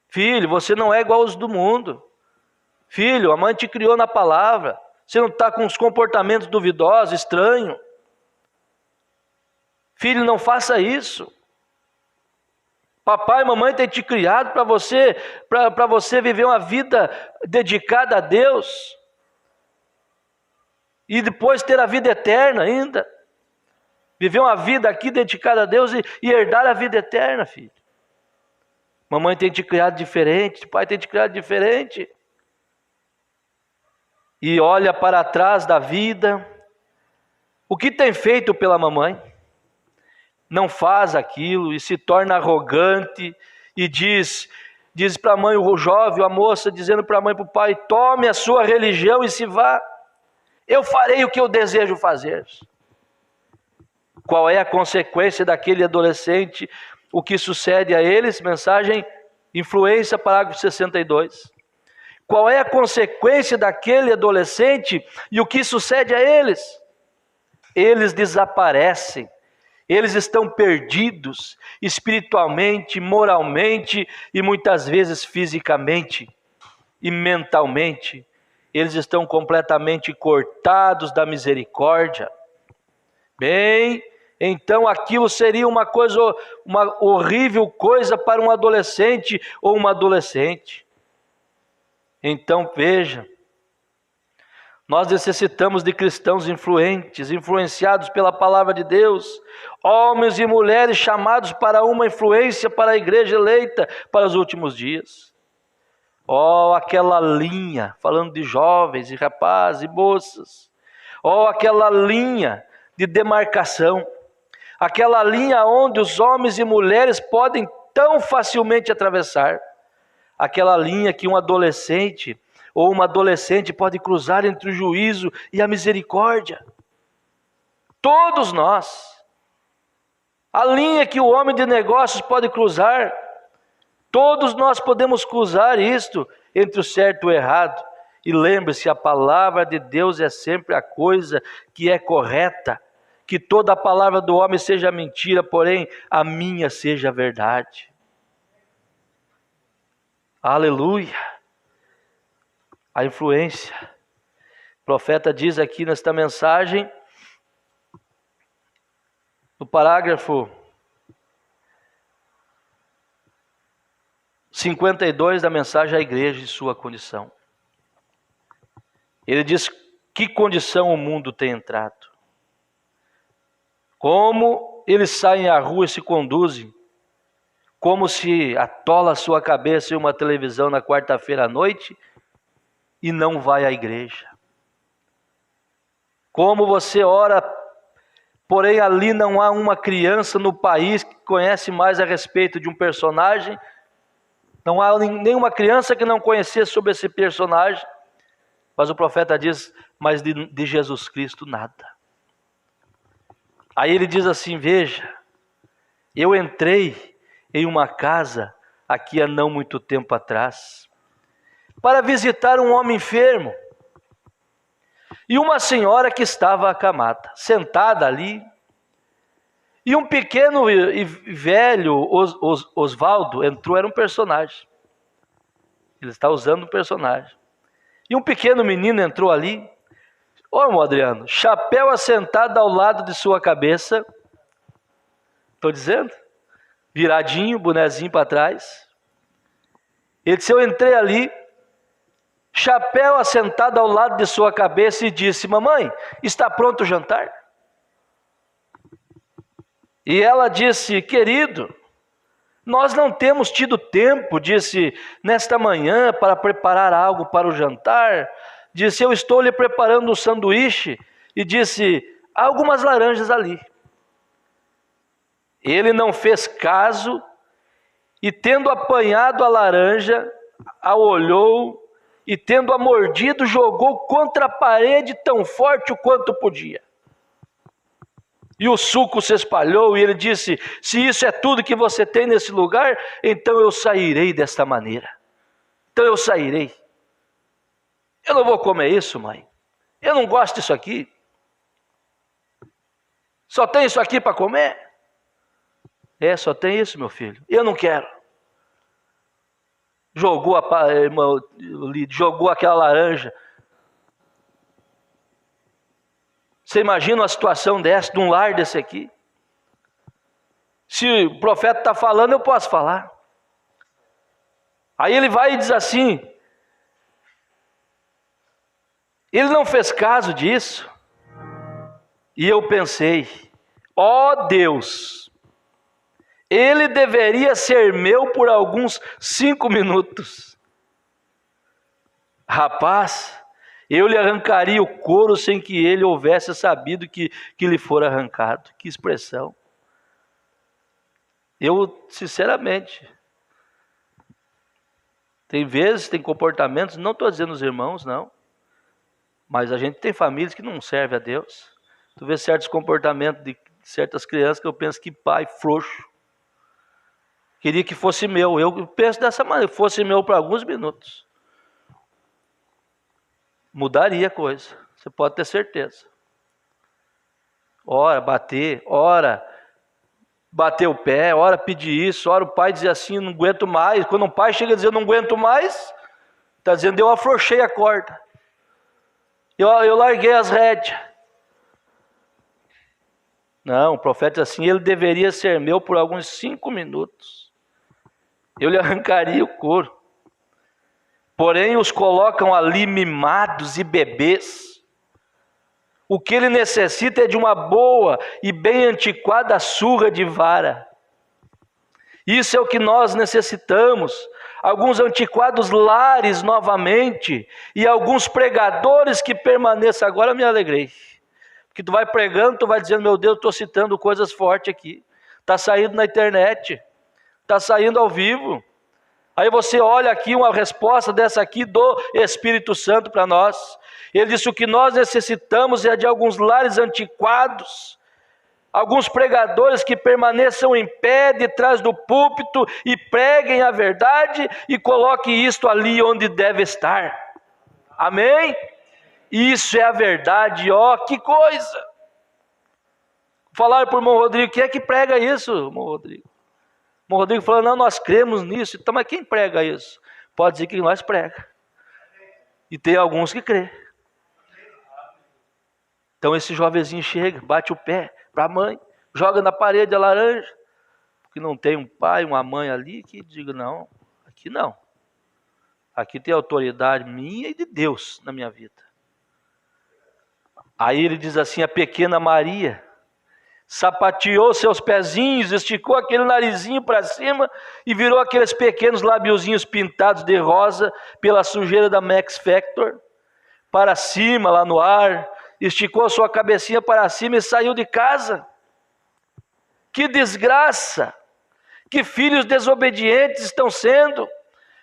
C: Filho, você não é igual aos do mundo. Filho, a mãe te criou na palavra. Você não está com os comportamentos duvidosos, estranhos. Filho, não faça isso. Papai e mamãe têm te criado para você viver uma vida dedicada a Deus. E depois ter a vida eterna ainda. Viver uma vida aqui dedicada a Deus e herdar a vida eterna, filho. Mamãe tem te criado diferente, pai tem te criado diferente. E olha para trás da vida. O que tem feito pela mamãe? Não faz aquilo e se torna arrogante e diz para a mãe, o jovem, a moça, dizendo para a mãe e para o pai, tome a sua religião e se vá. Eu farei o que eu desejo fazer. Qual é a consequência daquele adolescente? O que sucede a eles? Mensagem, influência, parágrafo 62. Qual é a consequência daquele adolescente e o que sucede a eles? Eles desaparecem. Eles estão perdidos espiritualmente, moralmente e muitas vezes fisicamente e mentalmente. Eles estão completamente cortados da misericórdia. Bem, então aquilo seria uma horrível coisa para um adolescente ou uma adolescente. Então veja, nós necessitamos de cristãos influentes, influenciados pela palavra de Deus, homens e mulheres chamados para uma influência para a igreja eleita para os últimos dias. Aquela linha, falando de jovens e rapazes e moças, aquela linha de demarcação, aquela linha onde os homens e mulheres podem tão facilmente atravessar, aquela linha que um adolescente ou uma adolescente pode cruzar entre o juízo e a misericórdia. Todos nós. A linha que o homem de negócios pode cruzar Todos nós podemos cruzar isto entre o certo e o errado. E lembre-se, a palavra de Deus é sempre a coisa que é correta. Que toda a palavra do homem seja mentira, porém a minha seja verdade. Aleluia. A influência. O profeta diz aqui nesta mensagem, no parágrafo 52 da mensagem à igreja e sua condição. Ele diz que condição o mundo tem entrado. Como eles saem à rua e se conduzem, como se atola a sua cabeça em uma televisão na quarta-feira à noite e não vai à igreja. Como você ora, porém ali não há uma criança no país que conhece mais a respeito de um personagem, não há nenhuma criança que não conhecesse sobre esse personagem, mas o profeta diz, mas de Jesus Cristo nada. Aí ele diz assim, veja, eu entrei em uma casa aqui há não muito tempo atrás, para visitar um homem enfermo, e uma senhora que estava acamada, sentada ali, e um pequeno e velho Osvaldo entrou, era um personagem, ele está usando um personagem, e um pequeno menino entrou ali, ô irmão Adriano, chapéu assentado ao lado de sua cabeça, estou dizendo, viradinho, bonezinho para trás. Ele disse, eu entrei ali, chapéu assentado ao lado de sua cabeça e disse, mamãe, está pronto o jantar? E ela disse, querido, nós não temos tido tempo, disse, nesta manhã para preparar algo para o jantar. Disse, eu estou lhe preparando um sanduíche. E disse, há algumas laranjas ali. Ele não fez caso e tendo apanhado a laranja, a olhou e tendo-a mordido, jogou contra a parede tão forte o quanto podia. E o suco se espalhou e ele disse, se isso é tudo que você tem nesse lugar, então eu sairei desta maneira. Então eu sairei. Eu não vou comer isso, mãe. Eu não gosto disso aqui. Só tem isso aqui para comer? É, só tem isso, meu filho. Eu não quero. Jogou aquela laranja. Você imagina uma situação dessa, de um lar desse aqui? Se o profeta está falando, eu posso falar. Aí ele vai e diz assim, ele não fez caso disso. E eu pensei, ó Deus, ele deveria ser meu por alguns 5 minutos. Rapaz, eu lhe arrancaria o couro sem que ele houvesse sabido que lhe fora arrancado. Que expressão. Eu, sinceramente, tem vezes, tem comportamentos, não estou dizendo os irmãos, não, mas a gente tem famílias que não servem a Deus. Tu vê certos comportamentos de certas crianças que eu penso que pai frouxo. Queria que fosse meu. Eu penso dessa maneira, fosse meu por alguns minutos. Mudaria a coisa, você pode ter certeza. Ora bater o pé, ora pedir isso, ora o pai dizer assim, não aguento mais. Quando um pai chega a dizer não aguento mais, está dizendo eu afrouxei a corda, eu larguei as rédeas. Não, o profeta diz assim, ele deveria ser meu por alguns 5 minutos. Eu lhe arrancaria o couro. Porém, os colocam ali mimados e bebês. O que ele necessita é de uma boa e bem antiquada surra de vara. Isso é o que nós necessitamos. Alguns antiquados lares novamente. E alguns pregadores que permaneçam. Agora eu me alegrei. Porque tu vai pregando, tu vai dizendo, meu Deus, estou citando coisas fortes aqui. Está saindo na internet. Está saindo ao vivo. Aí você olha aqui uma resposta dessa aqui do Espírito Santo para nós. Ele disse, o que nós necessitamos é de alguns lares antiquados, alguns pregadores que permaneçam em pé detrás do púlpito e preguem a verdade e coloquem isto ali onde deve estar. Amém? Isso é a verdade, ó, que coisa! Falaram para o irmão Rodrigo, quem é que prega isso, irmão Rodrigo? O irmão Rodrigo falou, não, nós cremos nisso. Então, mas quem prega isso? Pode dizer que nós prega. E tem alguns que crê. Então esse jovenzinho chega, bate o pé para a mãe, joga na parede a laranja, porque não tem um pai, uma mãe ali que diga, não, aqui não. Aqui tem autoridade minha e de Deus na minha vida. Aí ele diz assim, a pequena Maria sapateou seus pezinhos, esticou aquele narizinho para cima e virou aqueles pequenos labiozinhos pintados de rosa pela sujeira da Max Factor para cima, lá no ar, esticou a sua cabecinha para cima e saiu de casa. Que desgraça! Que filhos desobedientes estão sendo!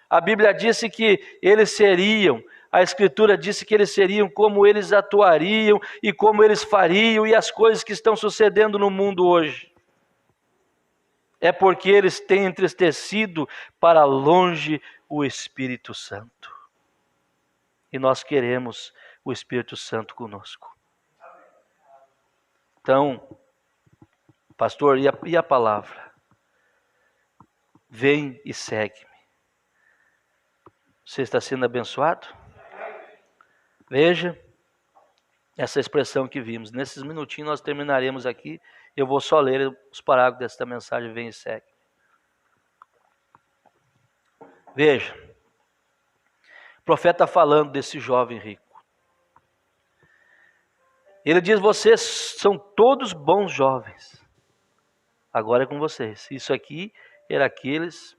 C: A Bíblia disse que eles seriam, a Escritura disse que eles seriam como eles atuariam e como eles fariam, e as coisas que estão sucedendo no mundo hoje. É porque eles têm entristecido para longe o Espírito Santo. E nós queremos o Espírito Santo conosco. Então, pastor, e a palavra? Vem e segue-me. Você está sendo abençoado? Veja essa expressão que vimos. Nesses minutinhos nós terminaremos aqui. Eu vou só ler os parágrafos desta mensagem. Vem e segue. Veja. O profeta falando desse jovem rico. Ele diz, vocês são todos bons jovens. Agora é com vocês. Isso aqui era aqueles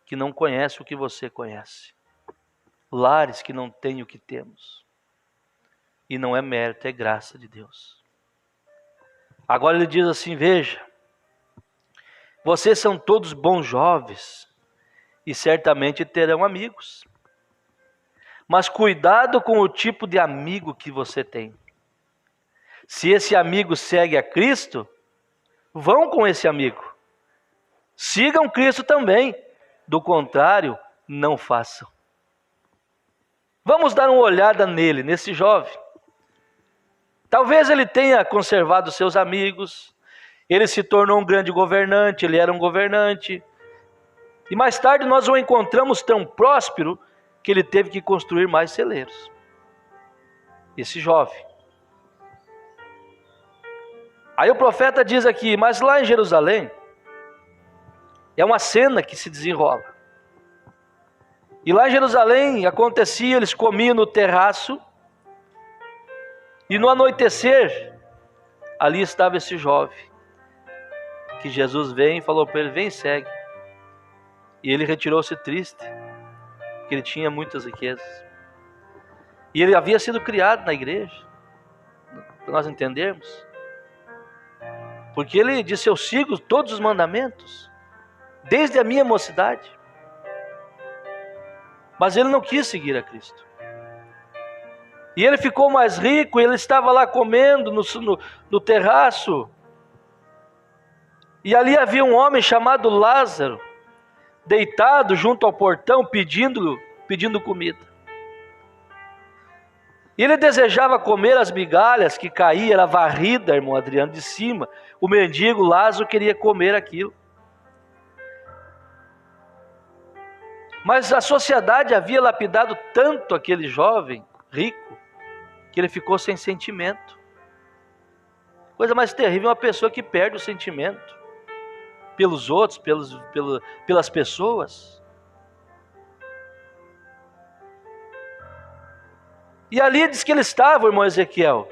C: que não conhecem o que você conhece. Lares que não têm o que temos. E não é mérito, é graça de Deus. Agora ele diz assim, veja. Vocês são todos bons jovens. E certamente terão amigos. Mas cuidado com o tipo de amigo que você tem. Se esse amigo segue a Cristo, vão com esse amigo. Sigam Cristo também. Do contrário, não façam. Vamos dar uma olhada nele, nesse jovem. Talvez ele tenha conservado seus amigos. Ele se tornou um grande governante, ele era um governante. E mais tarde nós o encontramos tão próspero que ele teve que construir mais celeiros. Esse jovem. Aí o profeta diz aqui, mas lá em Jerusalém, é uma cena que se desenrola. E lá em Jerusalém acontecia, eles comiam no terraço, e no anoitecer, ali estava esse jovem, que Jesus vem e falou para ele, vem e segue. E ele retirou-se triste, porque ele tinha muitas riquezas. E ele havia sido criado na igreja, para nós entendermos. Porque ele disse, eu sigo todos os mandamentos, desde a minha mocidade. Mas ele não quis seguir a Cristo. E ele ficou mais rico, ele estava lá comendo no terraço. E ali havia um homem chamado Lázaro, deitado junto ao portão, pedindo comida. E ele desejava comer as migalhas que caíam, era varrida, irmão Adriano, de cima. O mendigo Lázaro queria comer aquilo. Mas a sociedade havia lapidado tanto aquele jovem rico, que ele ficou sem sentimento. Coisa mais terrível, uma pessoa que perde o sentimento pelos outros, pelas pessoas. E ali diz que ele estava, irmão Ezequiel,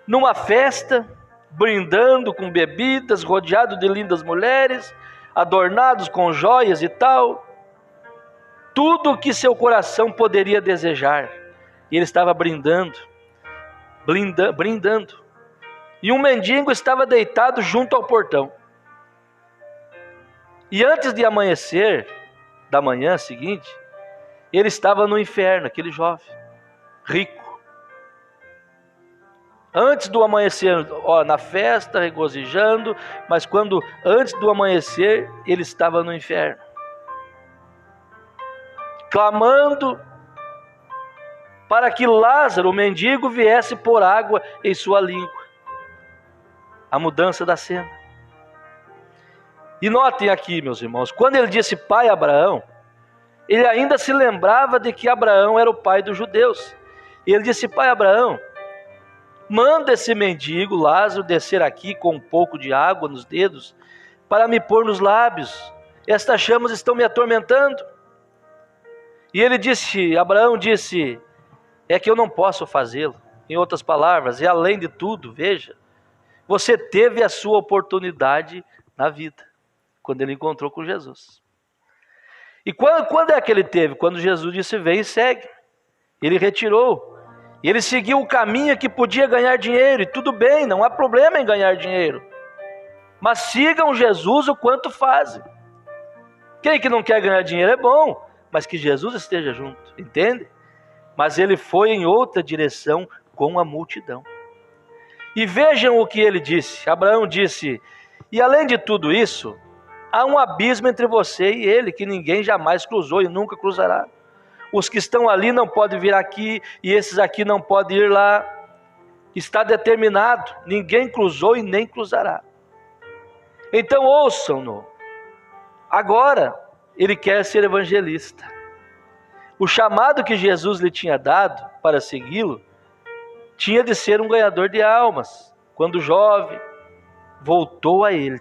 C: numa festa, brindando com bebidas, rodeado de lindas mulheres, adornados com joias e tal. Tudo o que seu coração poderia desejar. E ele estava brindando. E um mendigo estava deitado junto ao portão. E antes de amanhecer, da manhã seguinte, ele estava no inferno, aquele jovem, rico. Antes do amanhecer, na festa, regozijando, mas antes do amanhecer, ele estava no inferno, clamando para que Lázaro, o mendigo, viesse pôr água em sua língua. A mudança da cena. E notem aqui, meus irmãos, quando ele disse pai Abraão, ele ainda se lembrava de que Abraão era o pai dos judeus. E ele disse, pai Abraão, manda esse mendigo Lázaro descer aqui com um pouco de água nos dedos para me pôr nos lábios. Estas chamas estão me atormentando. E ele disse, Abraão disse, é que eu não posso fazê-lo. Em outras palavras, e além de tudo, veja, você teve a sua oportunidade na vida, quando ele encontrou com Jesus. E quando é que ele teve? Quando Jesus disse, vem e segue. Ele retirou. E ele seguiu o caminho que podia ganhar dinheiro. E tudo bem, não há problema em ganhar dinheiro. Mas sigam Jesus o quanto fazem. Quem que não quer ganhar dinheiro é bom, mas que Jesus esteja junto, entende? Mas ele foi em outra direção com a multidão. E vejam o que ele disse. Abraão disse, e além de tudo isso, há um abismo entre você e ele, que ninguém jamais cruzou e nunca cruzará. Os que estão ali não podem vir aqui, e esses aqui não podem ir lá. Está determinado, ninguém cruzou e nem cruzará. Então ouçam-no. Agora, ele quer ser evangelista. O chamado que Jesus lhe tinha dado para segui-lo, tinha de ser um ganhador de almas. Quando jovem, voltou a ele.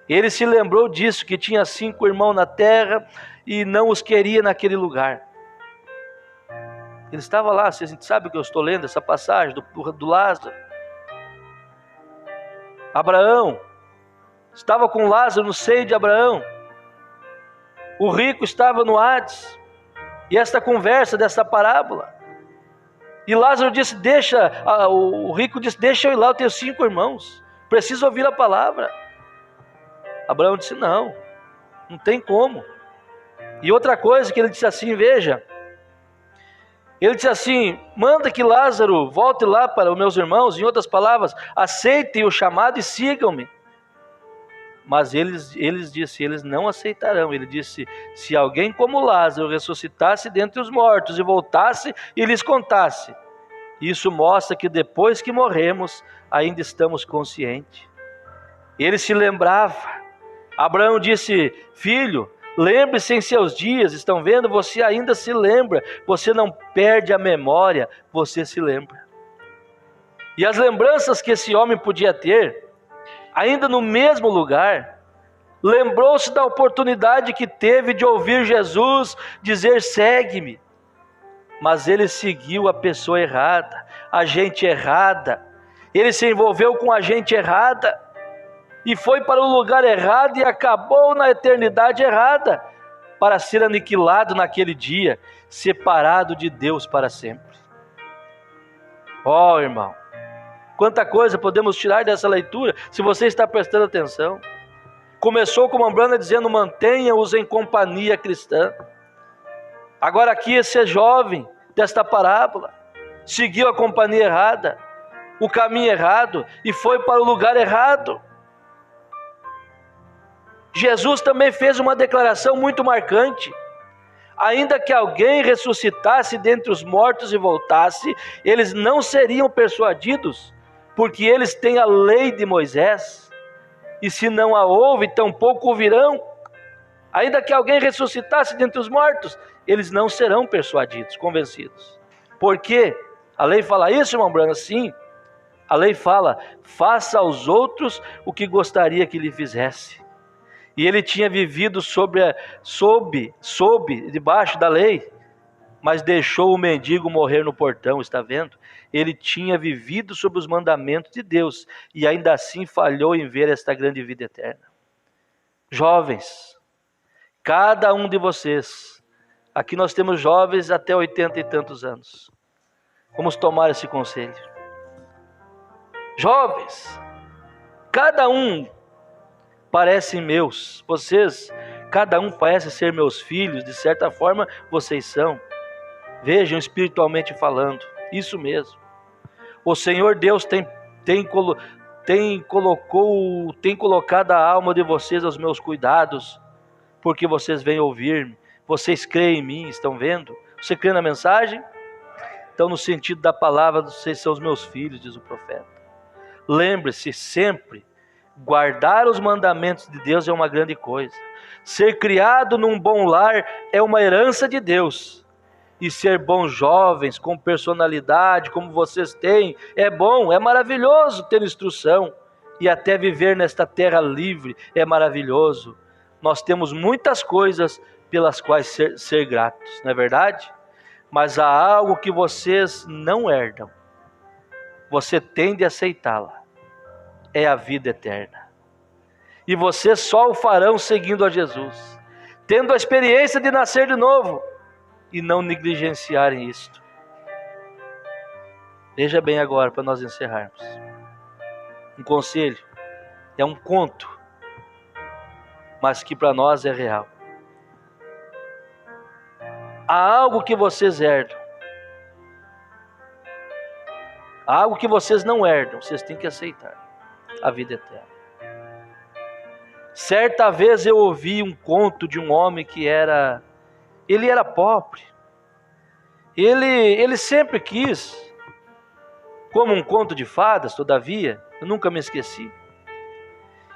C: Ele se lembrou disso, que tinha 5 irmãos na terra e não os queria naquele lugar. Ele estava lá, vocês sabem que eu estou lendo essa passagem do Lázaro. Abraão estava com Lázaro no seio de Abraão. O rico estava no Hades. E esta conversa dessa parábola. E Lázaro disse, o rico disse, deixa eu ir lá, eu tenho 5 irmãos. Preciso ouvir a palavra. Abraão disse, não tem como. E outra coisa que ele disse assim, veja. Ele disse assim, manda que Lázaro volte lá para os meus irmãos. Em outras palavras, aceitem o chamado e sigam-me. Mas eles não aceitarão. Ele disse, se alguém como Lázaro ressuscitasse dentre os mortos e voltasse e lhes contasse, isso mostra que depois que morremos, ainda estamos conscientes. Ele se lembrava. Abraão disse, filho, lembre-se em seus dias, estão vendo? Você ainda se lembra, você não perde a memória, você se lembra. E as lembranças que esse homem podia ter, ainda no mesmo lugar, lembrou-se da oportunidade que teve de ouvir Jesus dizer, segue-me. Mas ele seguiu a pessoa errada, a gente errada. Ele se envolveu com a gente errada, e foi para o lugar errado e acabou na eternidade errada, para ser aniquilado naquele dia, separado de Deus para sempre. Oh, irmão, quanta coisa podemos tirar dessa leitura, se você está prestando atenção. Começou com Mambrana dizendo, mantenha-os em companhia cristã. Agora aqui esse jovem desta parábola seguiu a companhia errada, o caminho errado, e foi para o lugar errado. Jesus também fez uma declaração muito marcante. Ainda que alguém ressuscitasse dentre os mortos e voltasse, eles não seriam persuadidos, porque eles têm a lei de Moisés, e se não a ouvem, tampouco ouvirão. Ainda que alguém ressuscitasse dentre os mortos, eles não serão persuadidos, convencidos. Por quê? A lei fala isso, irmão Brana? Sim. A lei fala, faça aos outros o que gostaria que lhe fizesse. E ele tinha vivido debaixo da lei, mas deixou o mendigo morrer no portão, está vendo? Ele tinha vivido sob os mandamentos de Deus, e ainda assim falhou em ver esta grande vida eterna. Jovens, cada um de vocês, aqui nós temos jovens até 80 e tantos anos, vamos tomar esse conselho. Jovens, cada um parecem meus, cada um parece ser meus filhos, de certa forma vocês são. Vejam, espiritualmente falando, isso mesmo. O Senhor Deus tem colocado a alma de vocês aos meus cuidados, porque vocês vêm ouvir-me, vocês creem em mim, estão vendo? Você crê na mensagem? Então, no sentido da palavra, vocês são os meus filhos, diz o profeta. Lembre-se sempre, guardar os mandamentos de Deus é uma grande coisa. Ser criado num bom lar é uma herança de Deus. E ser bons jovens, com personalidade, como vocês têm, é bom, é maravilhoso ter instrução. E até viver nesta terra livre é maravilhoso. Nós temos muitas coisas pelas quais ser gratos, não é verdade? Mas há algo que vocês não herdam. Você tem de aceitá-la. É a vida eterna. E vocês só o farão seguindo a Jesus, tendo a experiência de nascer de novo e não negligenciarem isto. Veja bem agora, para nós encerrarmos. Um conselho, é um conto, mas que para nós é real. Há algo que vocês herdam. Há algo que vocês não herdam, vocês têm que aceitar. A vida eterna. Certa vez eu ouvi um conto de um homem que era pobre. Ele sempre quis, como um conto de fadas, todavia, eu nunca me esqueci.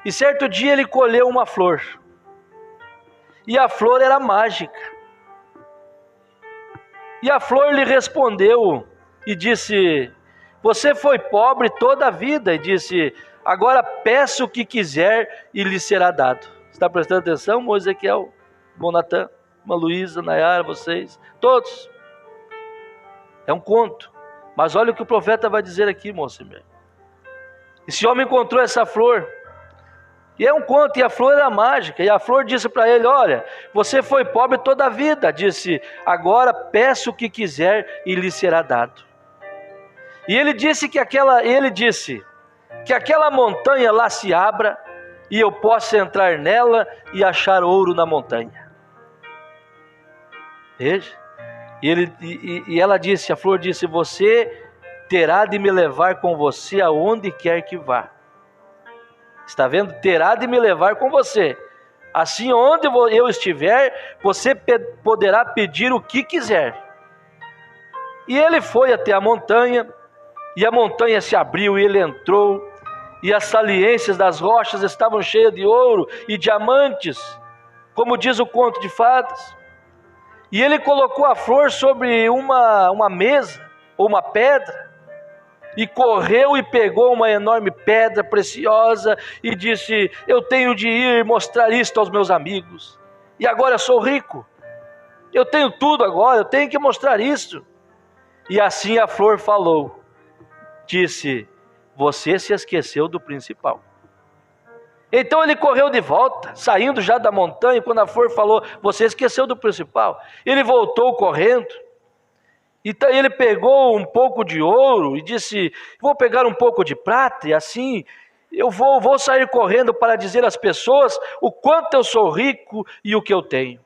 C: E certo dia ele colheu uma flor. E a flor era mágica. E a flor lhe respondeu e disse: você foi pobre toda a vida. E disse: agora peça o que quiser e lhe será dado. Está prestando atenção, irmão Ezequiel, irmão Natan, irmã Luísa, Nayara, vocês, todos. É um conto. Mas olha o que o profeta vai dizer aqui, moça. Esse homem encontrou essa flor. E é um conto, e a flor era mágica. E a flor disse para ele: olha, você foi pobre toda a vida. Disse: agora peça o que quiser e lhe será dado. E ele disse que aquela montanha lá se abra e eu possa entrar nela e achar ouro na montanha. Veja. E ela disse, a flor disse: você terá de me levar com você aonde quer que vá. Está vendo? Terá de me levar com você. Assim, onde eu estiver, você poderá pedir o que quiser. E ele foi até a montanha, e a montanha se abriu, e ele entrou, e as saliências das rochas estavam cheias de ouro e diamantes, como diz o conto de fadas. E ele colocou a flor sobre uma mesa, ou uma pedra, e correu e pegou uma enorme pedra preciosa, e disse: eu tenho de ir mostrar isto aos meus amigos, e agora eu sou rico, eu tenho tudo agora, eu tenho que mostrar isso. E assim a flor falou, disse: você se esqueceu do principal. Então ele correu de volta, saindo já da montanha, quando a flor falou: você esqueceu do principal. Ele voltou correndo, então ele pegou um pouco de ouro e disse: vou pegar um pouco de prata, e assim eu vou sair correndo para dizer às pessoas o quanto eu sou rico e o que eu tenho.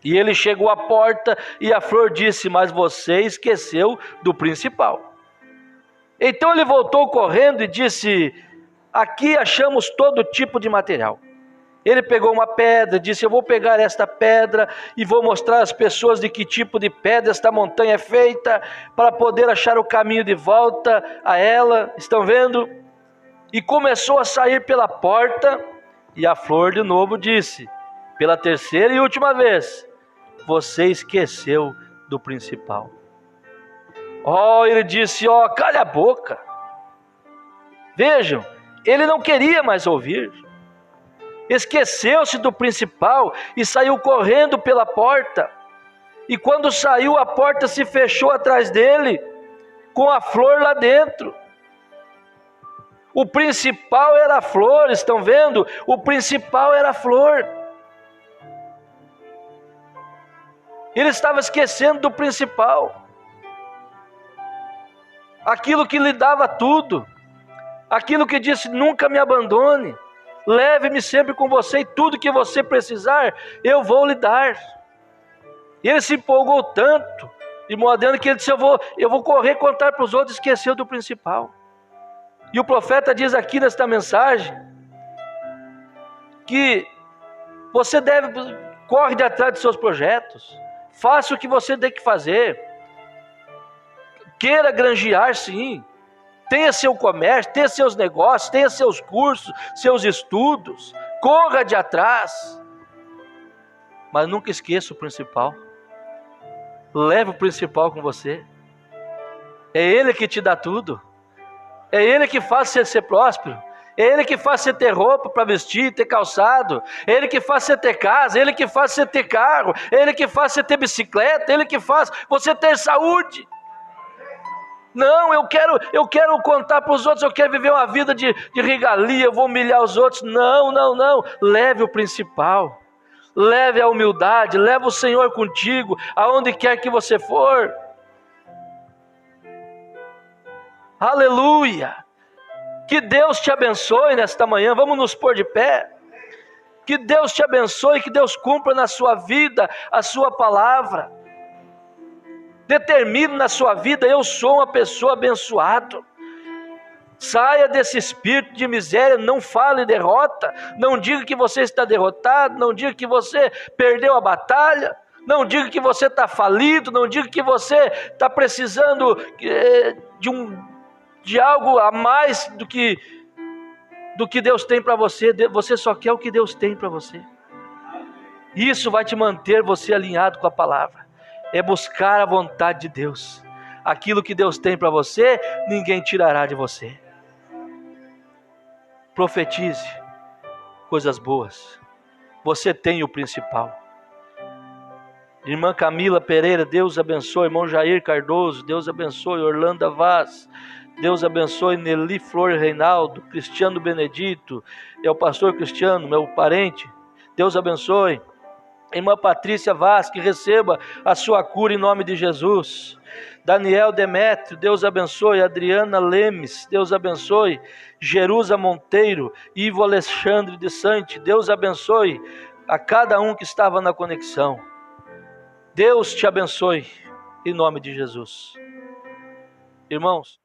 C: E ele chegou à porta e a flor disse: mas você esqueceu do principal. Então ele voltou correndo e disse: aqui achamos todo tipo de material. Ele pegou uma pedra, disse: eu vou pegar esta pedra e vou mostrar às pessoas de que tipo de pedra esta montanha é feita, para poder achar o caminho de volta a ela. Estão vendo? E começou a sair pela porta, e a flor de novo disse, pela terceira e última vez: você esqueceu do principal. Ele disse: calha a boca. Vejam, ele não queria mais ouvir. Esqueceu-se do principal e saiu correndo pela porta. E quando saiu, a porta se fechou atrás dele, com a flor lá dentro. O principal era a flor, estão vendo? O principal era a flor. Ele estava esquecendo do principal. Aquilo que lhe dava tudo. Aquilo que disse: nunca me abandone. Leve-me sempre com você, e tudo que você precisar, eu vou lhe dar. E ele se empolgou tanto Irmão Adriano, que ele disse, eu vou correr contar para os outros, esqueceu do principal. E o profeta diz aqui nesta mensagem, que você corre de atrás dos seus projetos, faça o que você tem que fazer, queira granjear sim, tenha seu comércio, tenha seus negócios, tenha seus cursos, seus estudos, corra de atrás, mas nunca esqueça o principal. Leve o principal com você. É Ele que te dá tudo. É Ele que faz você ser próspero. É Ele que faz você ter roupa para vestir, ter calçado. É Ele que faz você ter casa. É Ele que faz você ter carro. É Ele que faz você ter bicicleta. É Ele que faz você ter saúde. Não, eu quero contar para os outros, eu quero viver uma vida de regalia, eu vou humilhar os outros. Não. Leve o principal. Leve a humildade, leve o Senhor contigo, aonde quer que você for. Aleluia! Que Deus te abençoe nesta manhã, vamos nos pôr de pé. Que Deus te abençoe, que Deus cumpra na sua vida a sua palavra. Determine na sua vida, eu sou uma pessoa abençoada. Saia desse espírito de miséria, não fale derrota, não diga que você está derrotado, não diga que você perdeu a batalha, não diga que você está falido, não diga que você está precisando de algo a mais do que Deus tem para você. Você só quer o que Deus tem para você. Isso vai te manter você alinhado com a palavra, é buscar a vontade de Deus. Aquilo que Deus tem para você, ninguém tirará de você. Profetize coisas boas. Você tem o principal. Irmã Camila Pereira, Deus abençoe. Irmão Jair Cardoso, Deus abençoe. Orlando Vaz, Deus abençoe. Nelly Flor Reinaldo, Cristiano Benedito, é o pastor Cristiano, meu parente, Deus abençoe. Irmã Patrícia Vaz, que receba a sua cura em nome de Jesus. Daniel Demétrio, Deus abençoe. Adriana Lemes, Deus abençoe. Jerusa Monteiro, Ivo Alexandre de Sante, Deus abençoe a cada um que estava na conexão. Deus te abençoe em nome de Jesus. Irmãos,